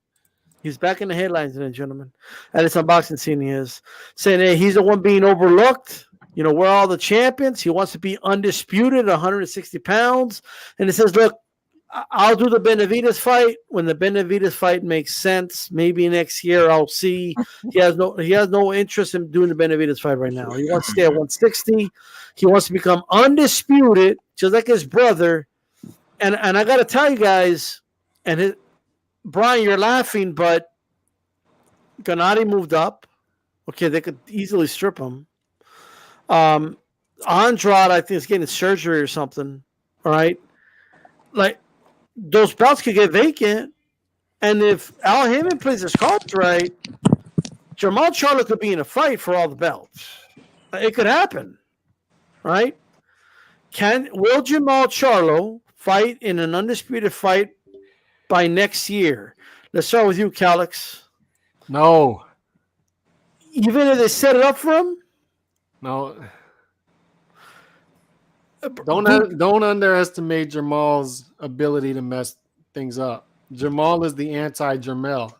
he's back in the headlines, ladies and gentlemen. And it's on Boxing Scene, he is saying, hey, he's the one being overlooked. You know, we're all the champions. He wants to be undisputed at 160 pounds. And he says, look, I'll do the Benavidez fight when the Benavidez fight makes sense. Maybe next year I'll see. He has no interest in doing the Benavidez fight right now. He wants to stay at 160. He wants to become undisputed, just like his brother. And I got to tell you guys, Brian, you're laughing, but Gennady moved up. Okay, they could easily strip him. Andrade, I think, is getting surgery or something. All right, like. Those belts could get vacant, and if Al Haymon plays his cards right, Jamal Charlo could be in a fight for all the belts. It could happen, right? Will Jamal Charlo fight in an undisputed fight by next year? Let's start with you, Calix. No. Even if they set it up for him? No. Don't underestimate Jamal's ability to mess things up. Jamal is the anti-Jamel.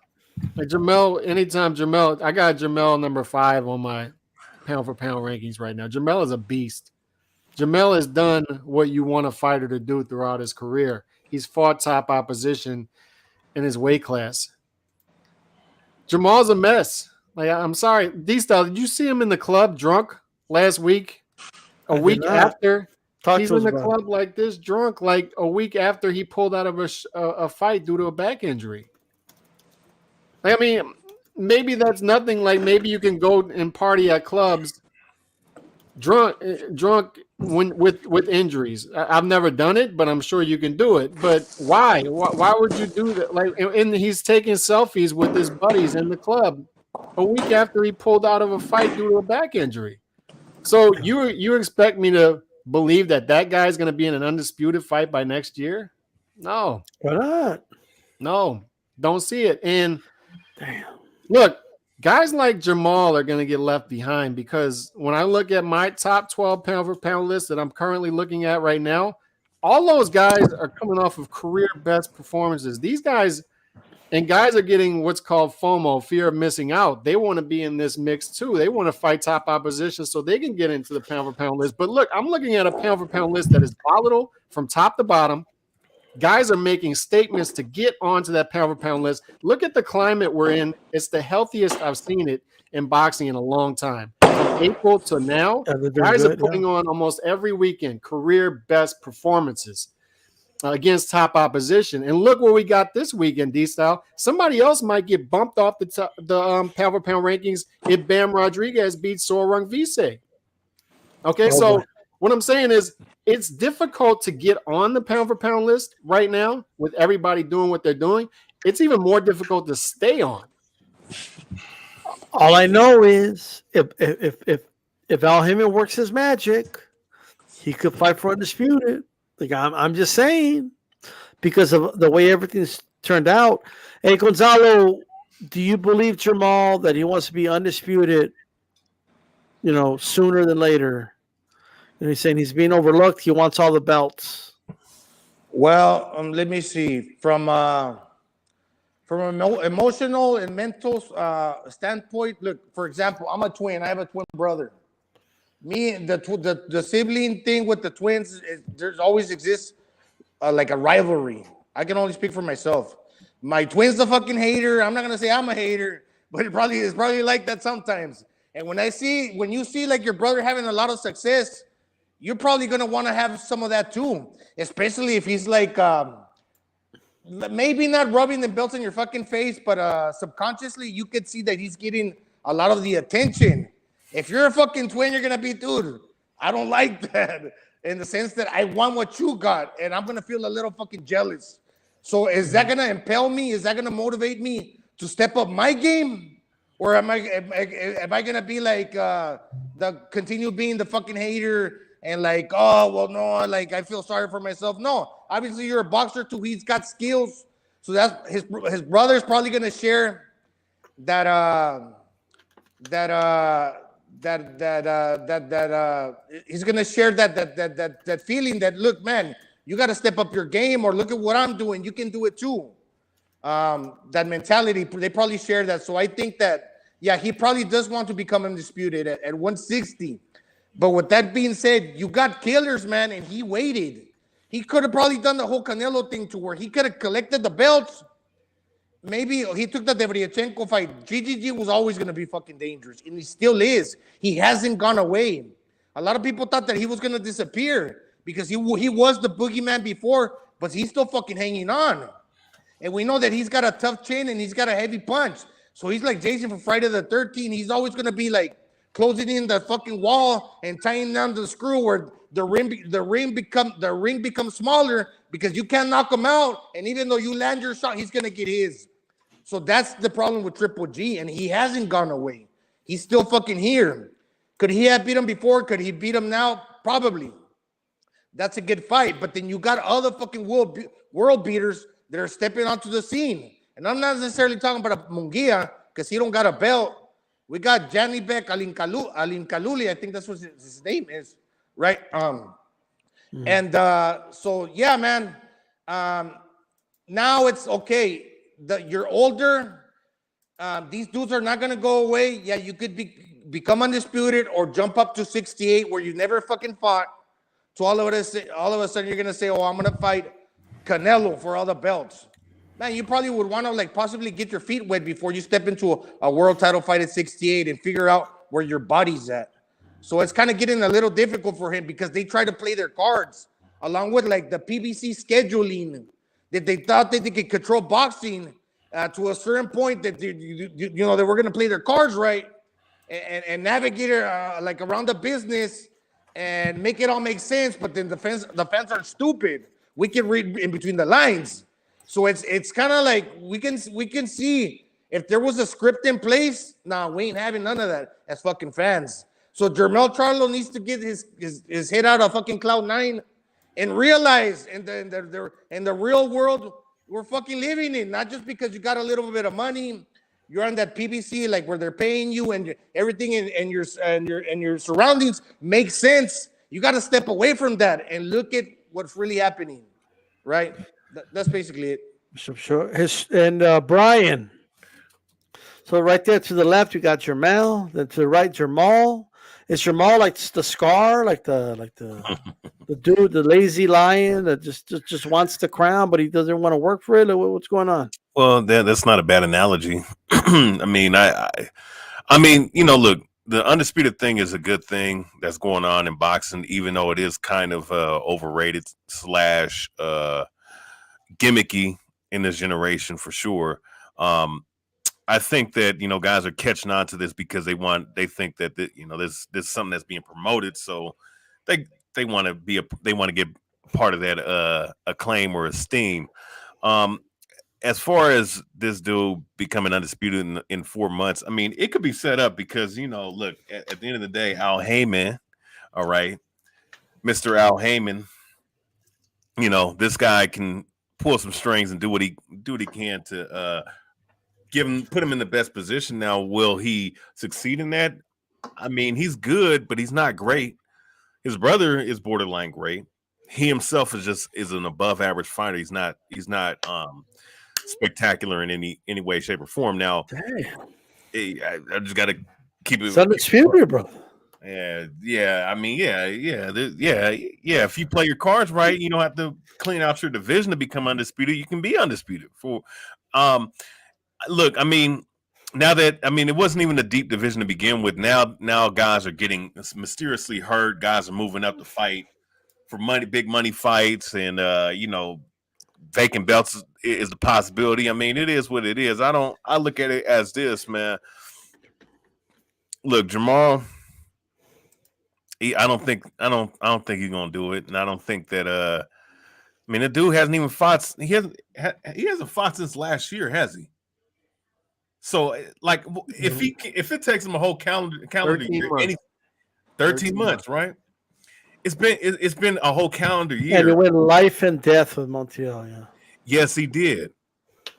Like anytime Jamel, I got Jamel number 5 on my pound for pound rankings right now. Jamel is a beast. Jamel has done what you want a fighter to do throughout his career. He's fought top opposition in his weight class. Jamal's a mess. Like, I'm sorry, D-Style, did you see him in the club drunk last week? A week after? He's in the club like this, drunk, like a week after he pulled out of a fight due to a back injury. I mean, maybe that's nothing. Like, maybe you can go and party at clubs drunk with injuries. I've never done it, but I'm sure you can do it. But why? Why would you do that? Like, and he's taking selfies with his buddies in the club a week after he pulled out of a fight due to a back injury. So you expect me to believe that guy's going to be in an undisputed fight by next year? No. Why not? No, don't see it. And damn, look, guys like Jamal are going to get left behind because when I look at my top 12 pound for pound list that I'm currently looking at right now, all those guys are coming off of career best performances. These guys are getting what's called FOMO, fear of missing out. They want to be in this mix too. They want to fight top opposition so they can get into the pound for pound list. But look, I'm looking at a pound for pound list that is volatile from top to bottom. Guys are making statements to get onto that pound for pound list. Look at the climate we're in. It's the healthiest I've seen it in boxing in a long time. From April to now, guys are putting on almost every weekend career best performances against top opposition. And look where we got this weekend, D-Style. Somebody else might get bumped off the pound for pound rankings if Bam Rodriguez beats Sorong Vise. Okay, so what I'm saying is it's difficult to get on the pound for pound list right now with everybody doing what they're doing. It's even more difficult to stay on. All I know is if Al Haymon works his magic, he could fight for undisputed. Like I'm just saying, because of the way everything's turned out. Hey, Gonzalo, do you believe Jamal that he wants to be undisputed, sooner than later? And he's saying he's being overlooked. He wants all the belts. Well, let me see. From an emotional and mental standpoint, look, for example, I'm a twin. I have a twin brother. the sibling thing with the twins, there's always exists like a rivalry. I can only speak for myself. My twin's the fucking hater. I'm not gonna say I'm a hater, but it's probably like that sometimes. And when you see like your brother having a lot of success, you're probably gonna want to have some of that too, especially if he's like maybe not rubbing the belts in your fucking face, but subconsciously you could see that he's getting a lot of the attention. If you're a fucking twin, you're gonna be, dude, I don't like that, in the sense that I want what you got, and I'm gonna feel a little fucking jealous. So is that gonna impel me? Is that gonna motivate me to step up my game? Or am I gonna be like continue being the fucking hater and like, oh well, no, like I feel sorry for myself? No, obviously you're a boxer too. He's got skills, so that's his brother's probably gonna share that he's gonna share that feeling that, look, man, you got to step up your game, or look at what I'm doing, you can do it too. That mentality, they probably share that. So I think that, yeah, he probably does want to become undisputed at 160. But with that being said, you got killers, man, and he waited. He could have probably done the whole Canelo thing to where he could have collected the belts. Maybe he took the Debriachenko fight. GGG was always going to be fucking dangerous, and he still is. He hasn't gone away. A lot of people thought that he was going to disappear because he was the boogeyman before, but he's still fucking hanging on. And we know that he's got a tough chin and he's got a heavy punch. So he's like Jason from Friday the 13th. He's always going to be like closing in the fucking wall and tying down the screw where the ring becomes smaller, because you can't knock him out. And even though you land your shot, he's going to get his. So that's the problem with Triple G, and he hasn't gone away. He's still fucking here. Could he have beat him before? Could he beat him now? Probably. That's a good fight. But then you got other fucking world beaters that are stepping onto the scene. And I'm not necessarily talking about Munguia, because he don't got a belt. We got Janibek Alinkaluli. I think that's what his name is, right? And so, yeah, man. Now it's okay. You're older. These dudes are not going to go away. Yeah, you could become undisputed or jump up to 68 where you never fucking fought. So all of a sudden you're going to say, oh, I'm going to fight Canelo for all the belts. Man, you probably would want to like possibly get your feet wet before you step into a world title fight at 68 and figure out where your body's at. So it's kind of getting a little difficult for him because they try to play their cards along with like the PBC scheduling, that they thought that they could control boxing to a certain point, that they were going to play their cards right and navigate it like around the business and make it all make sense. But then the fans are stupid. We can read in between the lines. So it's kind of like we can see if there was a script in place. Nah, we ain't having none of that as fucking fans. So Jermel Charlo needs to get his head out of fucking cloud nine and realize in the real world we're fucking living in. Not just because you got a little bit of money, you're on that PBC like where they're paying you and everything and your surroundings makes sense. You got to step away from that and look at what's really happening, right? That's basically it. Sure. And Brian. So right there to the left, you got Jermel. Then to the right, Jermal. Is Jermal like the Scar, like the dude, the lazy lion that just wants the crown, but he doesn't want to work for it? Like, what's going on? Well, that's not a bad analogy. I mean, I mean, look, the undisputed thing is a good thing that's going on in boxing, even though it is kind of overrated / gimmicky in this generation for sure. I think that guys are catching on to this because they think that there's something that's being promoted, so they want to get part of that acclaim or esteem. As far as this dude becoming undisputed in 4 months, I mean, it could be set up because look, at the end of the day, Al Heyman, all right, Mr. Al Heyman, this guy can pull some strings and do what he can to put him in the best position. Now, will he succeed in that? I mean, he's good, but he's not great. His brother is borderline great. He himself is an above average fighter. He's not spectacular in any way, shape, or form. Now, I just got to keep it. It's undisputed, bro. Yeah. I mean, yeah. If you play your cards right, you don't have to clean out your division to become undisputed. You can be undisputed. Look, I mean, it wasn't even a deep division to begin with. Now guys are getting mysteriously hurt. Guys are moving up to fight for money, big money fights, and vacant belts is the possibility. I mean, it is what it is. I look at it as this, man. Look, Jamal. I don't think he's gonna do it, and I don't think that. I mean, the dude hasn't even fought. He hasn't fought since last year, has he? So, like, if it takes him a whole calendar year, 13 months, right? It's been a whole calendar year. And it went life and death with Montiel. Yeah. Yes, he did.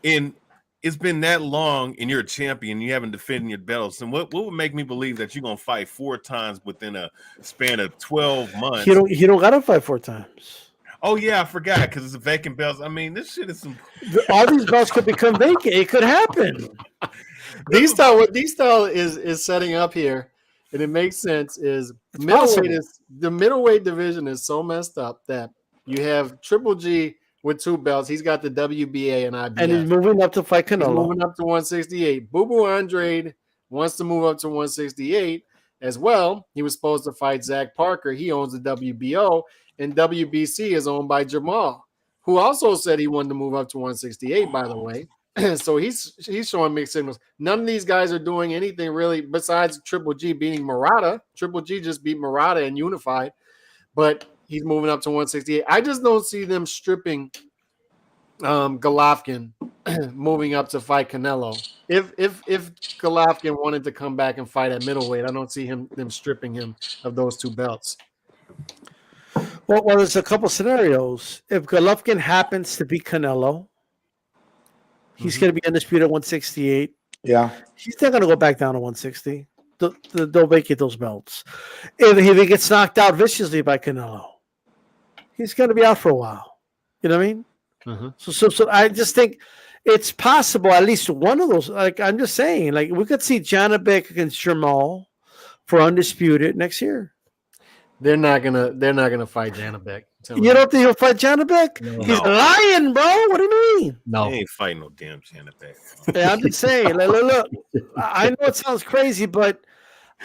And it's been that long, and you're a champion. You haven't defended your belts. And what would make me believe that you're gonna fight 4 times within a span of 12 months? He don't gotta fight 4 times. Oh yeah, I forgot because it's a vacant belt. I mean, this shit is some. All these belts could become vacant. It could happen. What D-Style is setting up here, and it makes sense. Is the middleweight division is so messed up that you have Triple G with 2 belts. He's got the WBA and IBF. And he's moving up to fight Canelo. He's moving up to 168. Boo Boo Andrade wants to move up to 168 as well. He was supposed to fight Zach Parker. He owns the WBO, and WBC is owned by Jamal, who also said he wanted to move up to 168, by the way. So he's showing mixed signals. None of these guys are doing anything really besides Triple G beating Murata. Triple G just beat Murata and unified, but he's moving up to 168. I just don't see them stripping Golovkin moving up to fight Canelo. If Golovkin wanted to come back and fight at middleweight, I don't see them stripping him of those 2 belts. Well, there's a couple scenarios. If Golovkin happens to beat Canelo, he's going to be undisputed at 168. Yeah. He's not going to go back down to 160. They'll vacate those belts. If he gets knocked out viciously by Canelo, he's going to be out for a while. You know what I mean? So I just think it's possible at least one of those. Like I'm just saying, like we could see Janabek against Jamal for undisputed next year. They're not gonna fight Janabek. You don't think he'll fight Janabek? No. He's lying, bro. What do you mean? No, he ain't fighting no damn Janabek. Yeah, I'm just saying. Look, I know it sounds crazy, but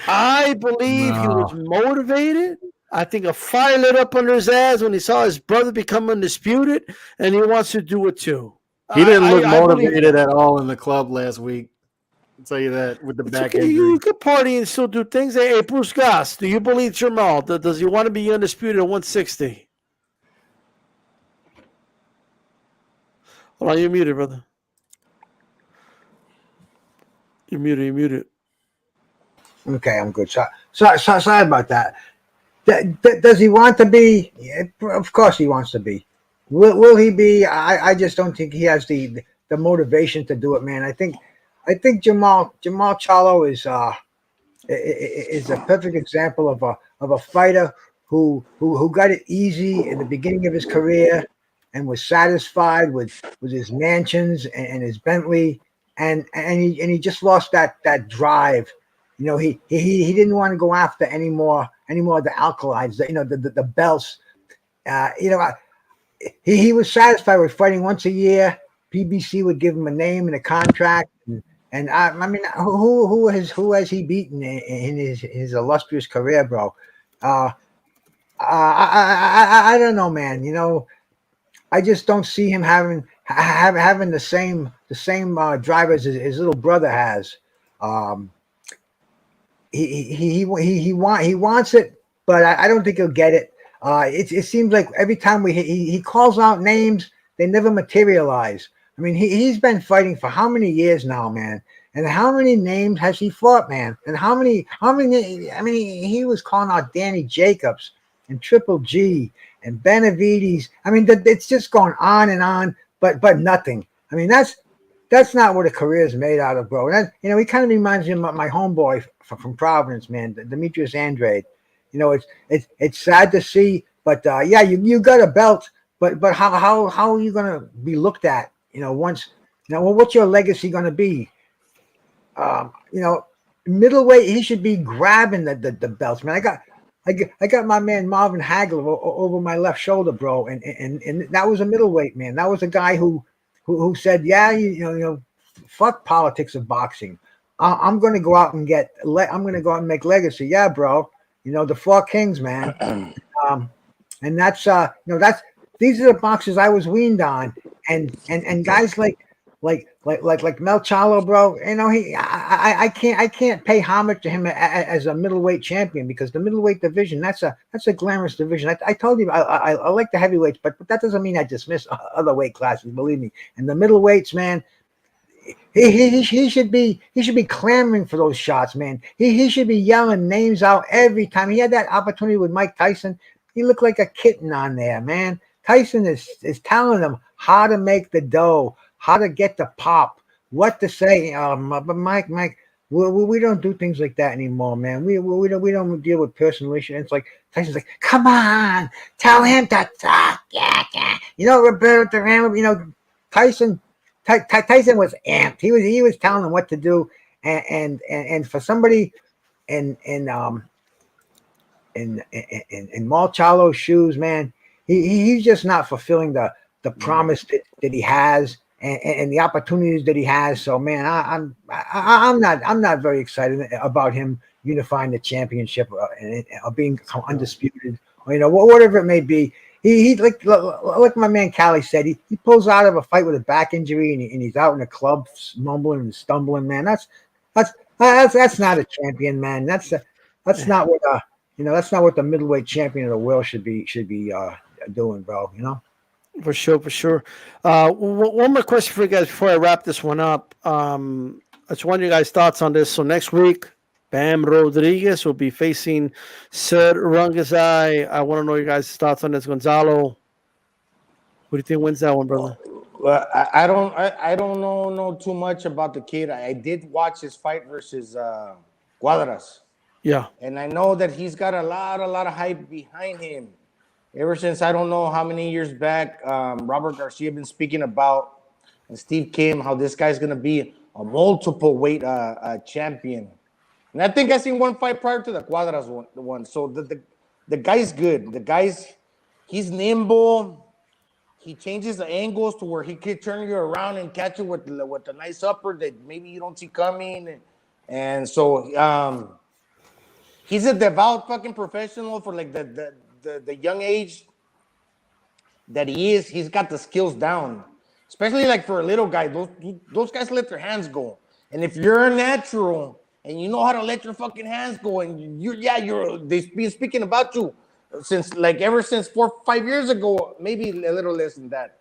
I believe he was motivated. I think a fire lit up under his ass when he saw his brother become undisputed, and he wants to do it too. He didn't look motivated at all in the club last week. I'll tell you that with the back injury. You could party and still do things. Hey, Bruce Goss, do you believe Jamal? Does he want to be undisputed at 160? Hold on, you're muted, brother. You're muted. Okay, I'm good. Sorry about that. Does he want to be? Yeah, of course he wants to be. Will he be? I just don't think he has the motivation to do it, man. I think Jamal Charlo is a perfect example of a fighter who got it easy in the beginning of his career and was satisfied with his mansions and his Bentley, and he just lost that drive. You know, he didn't want to go after any more of the accolades, the belts. He was satisfied with fighting once a year. PBC would give him a name and a contract, and I mean, who has he beaten in his illustrious career, bro? I don't know, man. You know, I just don't see him having the same drive as his little brother has. He wants it, but I don't think he'll get it. It seems like every time he calls out names, they never materialize. I mean, he's been fighting for how many years now, man? And how many names has he fought, man? And how many? I mean, he was calling out Danny Jacobs and Triple G and Benavides. I mean, it's just going on and on, but nothing. I mean, that's not what a career is made out of, bro. And that, he kind of reminds me of my homeboy from Providence, man, Demetrius Andrade. You know, it's sad to see, but yeah, you got a belt, but how are you gonna be looked at? Once, well, what's your legacy gonna be? middleweight, he should be grabbing the belts, man. I got my man Marvin Hagler over my left shoulder, bro, and that was a middleweight, man. That was a guy who said, yeah, you know, fuck politics of boxing. I'm going to go out and make legacy. Yeah, bro. You know, the Four Kings, man. And that's these are the boxers I was weaned on, and guys like Mel Chalo, bro. You know, I can't pay homage to him as a middleweight champion, because the middleweight division, that's a glamorous division. I told you I like the heavyweights, but that doesn't mean I dismiss other weight classes. Believe me. And the middleweights, man, he should be clamoring for those shots, man. He should be yelling names out every time. He had that opportunity with Mike Tyson. He looked like a kitten on there, man. Tyson is telling him how to make the dough, how to get the pop, what to say. But Mike, we don't do things like that anymore, man. We don't deal with personal issues. It's like Tyson's like, come on, tell him to talk. Yeah. You know, Roberto Duran, you know, Tyson was amped. He was telling him what to do, and for somebody in Marchalo's shoes, man, he's just not fulfilling the promise that he has and the opportunities that he has. So, man, I'm not very excited about him unifying the championship or being undisputed, or, you know, whatever it may be. He like my man Callie said, he pulls out of a fight with a back injury and he's out in the club mumbling and stumbling, man. That's not a champion, man. That's not what that's not what the middleweight champion of the world should be doing, bro. You know. For sure. One more question for you guys before I wrap this one up. I just want your guys' thoughts on this. So next week, Bam Rodriguez will be facing Sir Rungazai. I want to know your guys' thoughts on this. Gonzalo, who do you think wins that one, brother? Well, I don't know too much about the kid. I did watch his fight versus Cuadras. Yeah. And I know that he's got a lot of hype behind him. Ever since, I don't know how many years back, Robert Garcia been speaking about, and Steve Kim, how this guy's going to be a multiple weight champion. And I think I seen one fight prior to the Cuadras one. So the guy's good. He's nimble. He changes the angles to where he could turn you around and catch you with a nice upper that maybe you don't see coming. And so he's a devout fucking professional for like the young age that he is. He's got the skills down, especially like for a little guy. Those guys let their hands go. And if you're a natural and you know how to let your fucking hands go, and they've been speaking about you ever since 4 or 5 years ago, maybe a little less than that.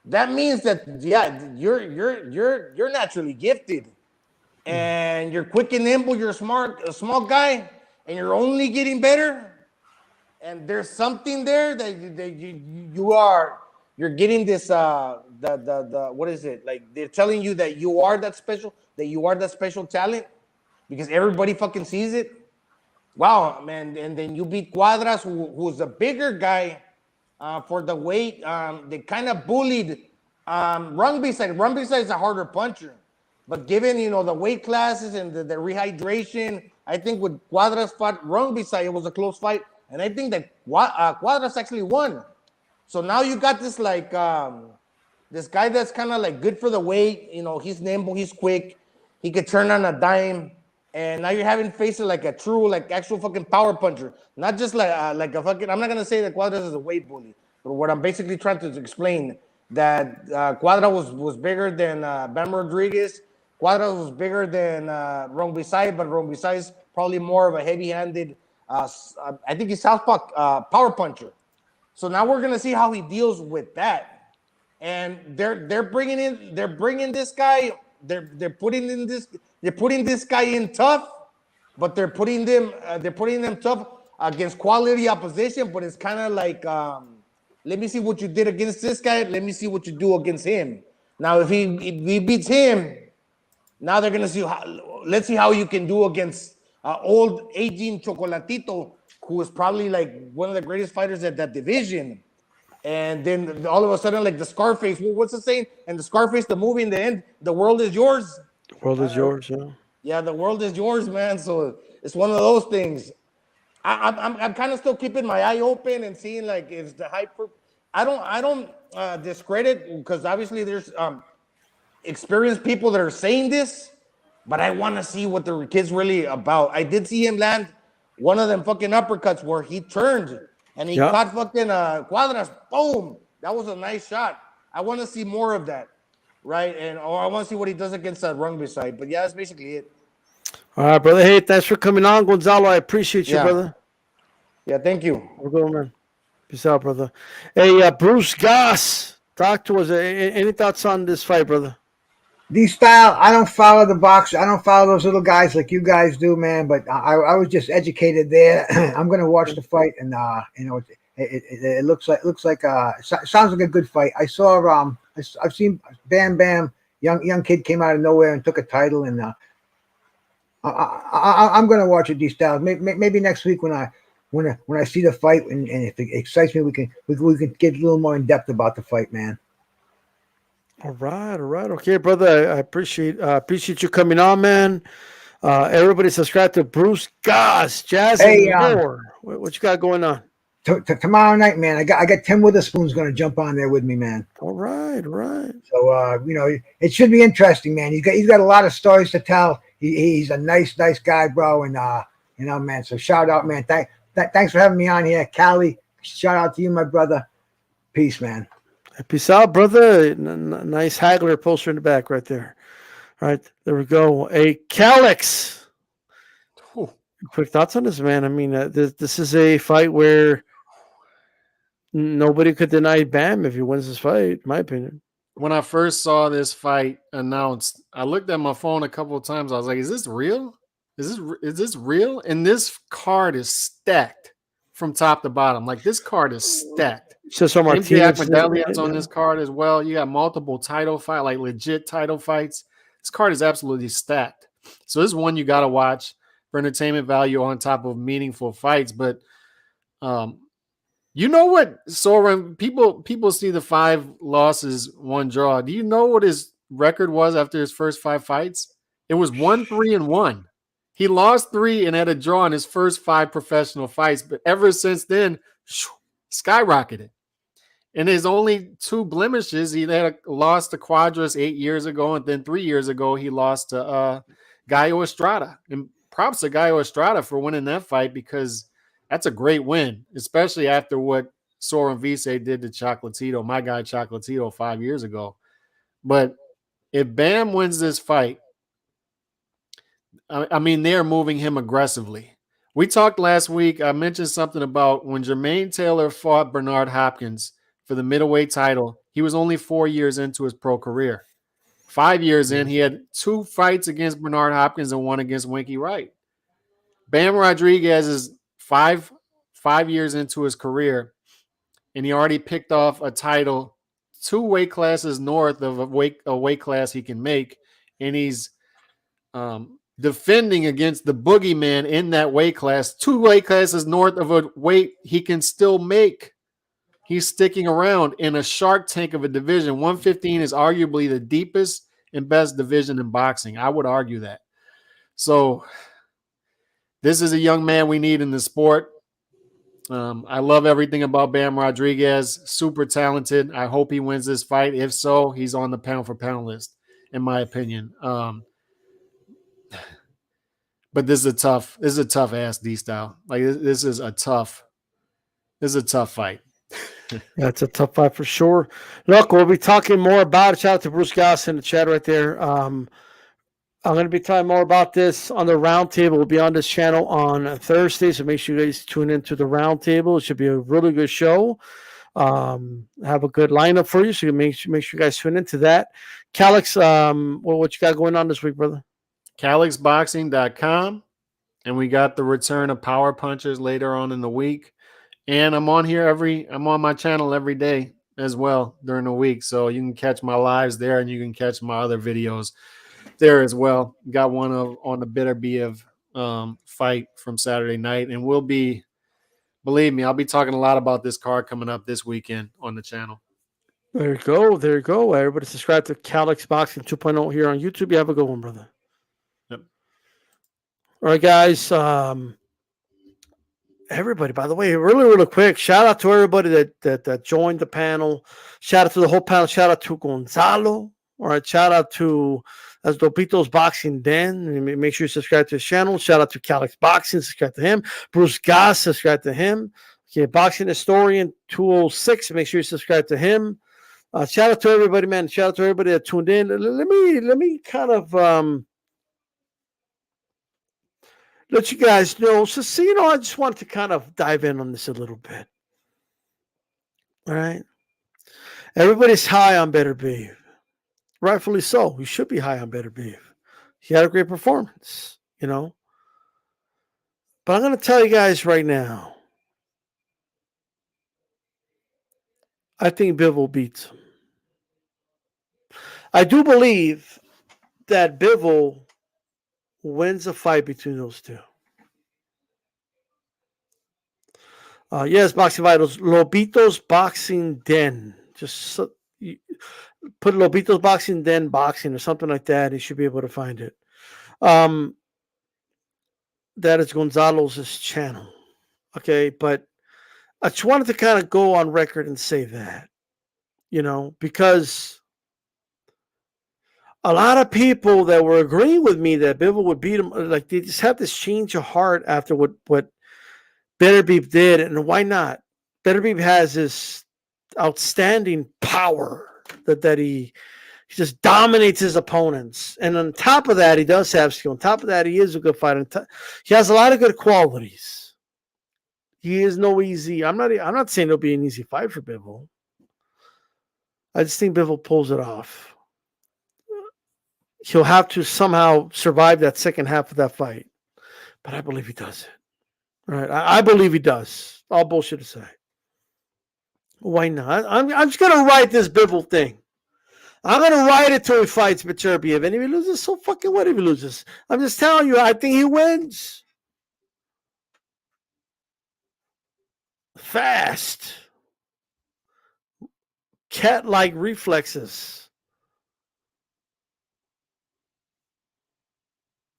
That means that you're naturally gifted, and you're quick and nimble. You're a smart guy, and you're only getting better. And there's something there that you're getting this the what is it, like they're telling you that you are that special talent because everybody fucking sees it. Wow, man. And then you beat Cuadras, who's a bigger guy for the weight. They kind of bullied Ruiz. Ruiz is a harder puncher, but given the weight classes and the rehydration, I think with Cuadras fought Ruiz, it was a close fight. And I think that Cuadras actually won. So now you got this this guy that's kind of like good for the weight. He's nimble, he's quick, he could turn on a dime. And now you're having faces like a true, like actual fucking power puncher, not just like a fucking. I'm not gonna say that Cuadras is a weight bully, but what I'm basically trying to explain that Cuadras was bigger than Bam Rodriguez. Cuadras was bigger than Robeisey, but Robeisey is probably more of a heavy-handed. I think he's southpaw power puncher. So now we're gonna see how he deals with that. And they're bringing this guy. They're putting this guy in tough, but they're putting them tough against quality opposition. But it's kind of like, let me see what you did against this guy. Let me see what you do against him. Now, if he beats him, now they're gonna see let's see how you can do against old aging Chocolatito, who is probably like one of the greatest fighters at that division. And then all of a sudden, like the Scarface, what's the saying? And the Scarface, the movie in the end, the world is yours. The world is yours, yeah. Yeah, the world is yours, man. So it's one of those things. I'm kind of still keeping my eye open and seeing like is the hype. I don't discredit because obviously there's experienced people that are saying this, but I want to see what the kid's really about. I did see him land one of them fucking uppercuts where he turned and he caught fucking Cuadras. Boom! That was a nice shot. I want to see more of that, right? And or I want to see what he does against that Ruiz. But yeah, that's basically it. All right, brother. Hey, thanks for coming on, Gonzalo. I appreciate you, brother. Yeah, thank you. We're going, man. Peace out, brother. Hey, Bruce Goss, talk to us. Any thoughts on this fight, brother? These style, I don't follow the boxers. I don't follow those little guys like you guys do, man. But I was just educated there. I'm gonna watch the fight, and it looks like sounds like a good fight. I saw I've seen Bam Bam, young kid came out of nowhere and took a title, and I'm gonna watch it. These styles. Maybe next week when I see the fight and if it excites me, we can get a little more in depth about the fight, man. All right. Okay, brother. I appreciate you coming on, man. Everybody subscribe to Bruce Goss, Jazz and more. What you got going on? Tomorrow night, man. I got Tim Witherspoon's gonna jump on there with me, man. All right. So it should be interesting, man. He's got a lot of stories to tell. He's a nice guy, bro, and man. So shout out, man. Thanks for having me on here, Callie. Shout out to you, my brother. Peace, man. Peace out, brother. Nice Hagler poster in the back right there. All right, there we go. Hey, Calix. Quick thoughts on this, man. I mean, this is a fight where nobody could deny Bam if he wins this fight, in my opinion. When I first saw this fight announced, I looked at my phone a couple of times. I was like, is this real? Is this real? And this card is stacked from top to bottom. Like, this card is stacked. So Martinez medallions on this card as well. You got multiple title fight, like legit title fights. This card is absolutely stacked. So this is one you got to watch for entertainment value on top of meaningful fights. But you know what, Soren? People see the 5 losses, 1 draw. Do you know what his record was after his first 5 fights? It was 1-3-1. He lost 3 and had a draw in his first 5 professional fights. But ever since then, skyrocketed. And his only 2 blemishes, he had lost to Cuadras 8 years ago, and then 3 years ago he lost to Gallo Estrada. And props to Gallo Estrada for winning that fight, because that's a great win, especially after what Soren Vise did to Chocolatito, my guy Chocolatito, 5 years ago. But if Bam wins this fight, I mean, they're moving him aggressively. We talked last week, I mentioned something about when Jermaine Taylor fought Bernard Hopkins for the middleweight title, he was only 4 years into his pro career. 5 years in, he had 2 fights against Bernard Hopkins and 1 against Winky Wright. Bam Rodriguez is five years into his career, and he already picked off a title 2 weight classes north of a weight class he can make, and he's defending against the boogeyman in that weight class, 2 weight classes north of a weight he can still make. He's sticking around in a shark tank of a division. 115 is arguably the deepest and best division in boxing. I would argue that. So this is a young man we need in the sport. I love everything about Bam Rodriguez. Super talented. I hope he wins this fight. If so, he's on the pound for pound list, in my opinion. But this is a tough ass D style. Like, this is a tough fight. That's a tough fight for sure. Look, we'll be talking more about it. Shout out to Bruce Goss in the chat right there. I'm going to be talking more about this on the roundtable. We'll be on this channel on Thursday, so make sure you guys tune into the roundtable. It should be a really good show. Have a good lineup for you, so you make sure you guys tune into that. Calix, what you got going on this week, brother? CalixBoxing.com, and we got the return of Power Punchers later on in the week. And I'm on my channel every day as well during the week. So you can catch my lives there, and you can catch my other videos there as well. Got one on the Beterbiev fight from Saturday night. And believe me, I'll be talking a lot about this card coming up this weekend on the channel. There you go. There you go. Everybody subscribe to Calix Boxing 2.0 here on YouTube. You have a good one, brother. Yep. All right, guys. Everybody, by the way, really quick, shout out to everybody that joined the panel. Shout out to the whole panel. Shout out to Gonzalo. All right, shout out to Lopito's Boxing Den. Make sure you subscribe to his channel. Shout out to Calix Boxing. Subscribe to him. Bruce Goss. Subscribe to him. Okay, Boxing Historian 206. Make sure you subscribe to him. Shout out to everybody, man. Shout out to everybody that tuned in. Let me kind of let you guys know. So I just wanted to kind of dive in on this a little bit. All right. Everybody's high on Beterbiev. Rightfully so. You should be high on Beterbiev. He had a great performance, But I'm going to tell you guys right now, I think Bivol beats him. I do believe that Bivol wins a fight between those two. Yes, Boxing Vitals. Lobito's Boxing Den. Just put Lobito's Boxing Den boxing or something like that. You should be able to find it. That is Gonzalo's channel. Okay, but I just wanted to kind of go on record and say that, because a lot of people that were agreeing with me that Bivol would beat him, like they just have this change of heart after what Beterbiev did, and why not? Beterbiev has this outstanding power that he just dominates his opponents, and on top of that, he does have skill. On top of that, he is a good fighter. He has a lot of good qualities. He is no easy. I'm not saying it'll be an easy fight for Bivol. I just think Bivol pulls it off. He'll have to somehow survive that second half of that fight, but I believe he does it. Right, I believe he does. All bullshit aside. Why not? I'm just gonna write this Bivol thing. I'm gonna write it till he fights Beterbiev, and if he loses, so fucking what if he loses? I'm just telling you, I think he wins. Fast, cat-like reflexes.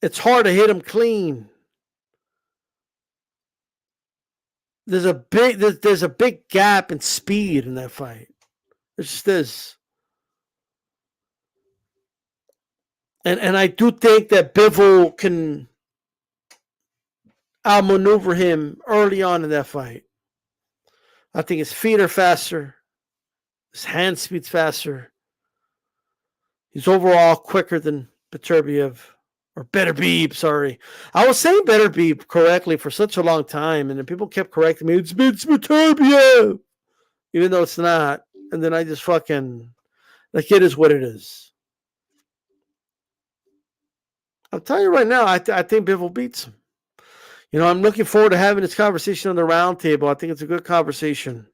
It's hard to hit him clean. There's a big gap in speed in that fight. It just is. And I do think that Bivol can outmaneuver him early on in that fight. I think his feet are faster. His hand speed's faster. He's overall quicker than Beterbiev. Or Beterbieve, sorry. I was saying Beterbieve correctly for such a long time, and then people kept correcting me. It's Beterbiev, even though it's not. And then I just fucking, like, it is what it is. I'll tell you right now, I think Bivol beats him. I'm looking forward to having this conversation on the round table. I think it's a good conversation.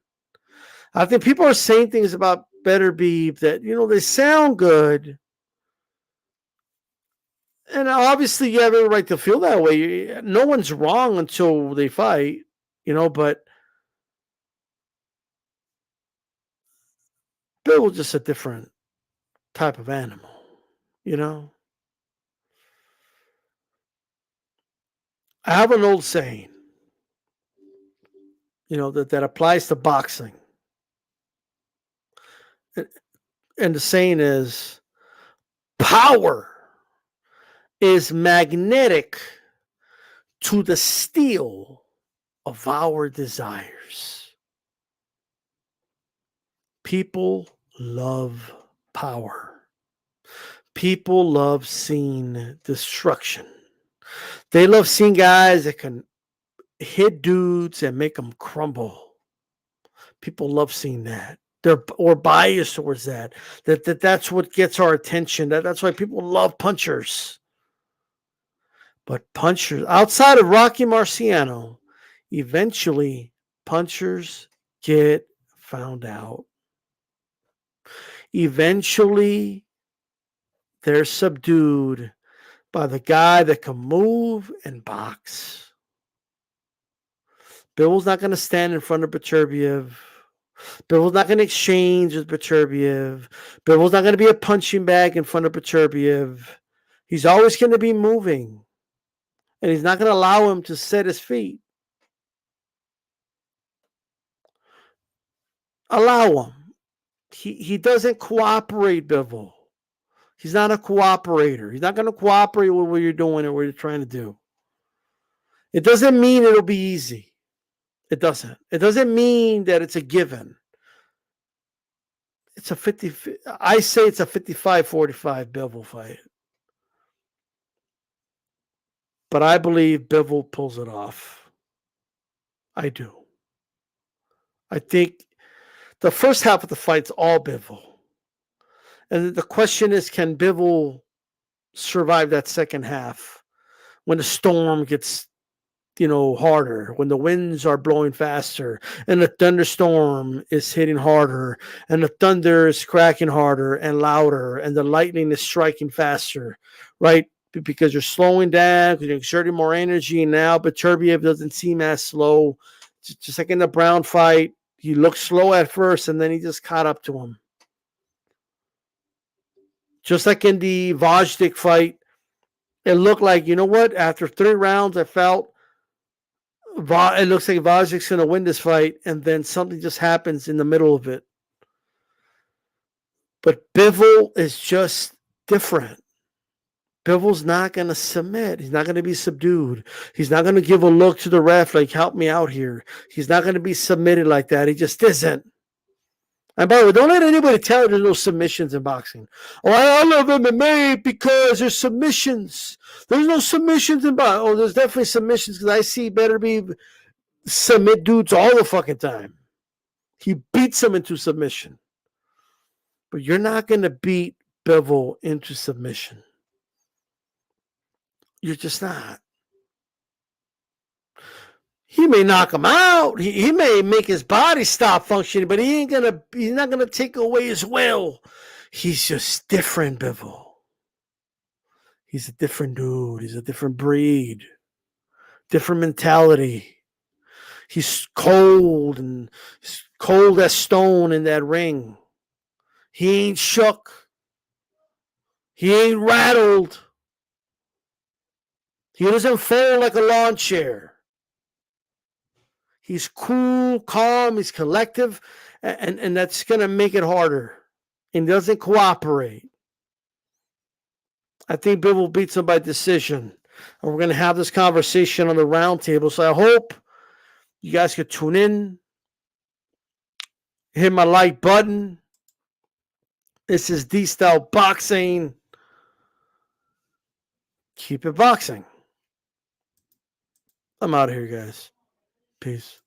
I think people are saying things about Beterbieve that, they sound good. And obviously, you have every right to feel that way. No one's wrong until they fight, but Bill was just a different type of animal, I have an old saying, that applies to boxing. And the saying is, power is magnetic to the steel of our desires. People love power. People love seeing destruction. They love seeing guys that can hit dudes and make them crumble. People love seeing that. Or biased towards that. That's what gets our attention. That's why people love punchers. But punchers, outside of Rocky Marciano, eventually punchers get found out. Eventually, they're subdued by the guy that can move and box. Bill's not going to stand in front of Beterbiev. Bill's not going to exchange with Beterbiev. Bill's not going to be a punching bag in front of Beterbiev. He's always going to be moving. And he's not going to allow him to set his feet. Allow him. He doesn't cooperate, Bivol. He's not a cooperator. He's not going to cooperate with what you're doing or what you're trying to do. It doesn't mean it'll be easy. It doesn't. It doesn't mean that it's a given. It's a 50. I say it's a 55-45 Bivol fight. But I believe Bivol pulls it off. I do. I think the first half of the fight's all Bivol. And the question is, can Bivol survive that second half when the storm gets, harder, when the winds are blowing faster and the thunderstorm is hitting harder and the thunder is cracking harder and louder and the lightning is striking faster, right? Because you're slowing down, because you're exerting more energy. And now Beterbiev doesn't seem as slow. Just like in the Brown fight, he looked slow at first and then he just caught up to him. Just like in the Vajdik fight, it looked like, after 3 rounds, I felt it looks like Vajik's going to win this fight, and then something just happens in the middle of it. But Bivol is just different. Bivol's not going to submit. He's not going to be subdued. He's not going to give a look to the ref like, help me out here. He's not going to be submitted like that. He just isn't. And by the way, don't let anybody tell you there's no submissions in boxing. Oh, I love MMA because there's submissions. There's no submissions in boxing. Oh, there's definitely submissions because I see Beterbiev submit dudes all the fucking time. He beats them into submission. But you're not going to beat Bivol into submission. You're just not. He may knock him out. He may make his body stop functioning, but he's not gonna take away his will. He's just different, Bivol. He's a different dude. He's a different breed, different mentality. He's cold as stone in that ring. He ain't shook. He ain't rattled. He doesn't fall like a lawn chair. He's cool, calm, he's collective, and that's going to make it harder. And doesn't cooperate. I think Bivol beats him by decision. And we're going to have this conversation on the round table. So I hope you guys could tune in. Hit my like button. This is D-Style Boxing. Keep it boxing. I'm out of here, guys. Peace.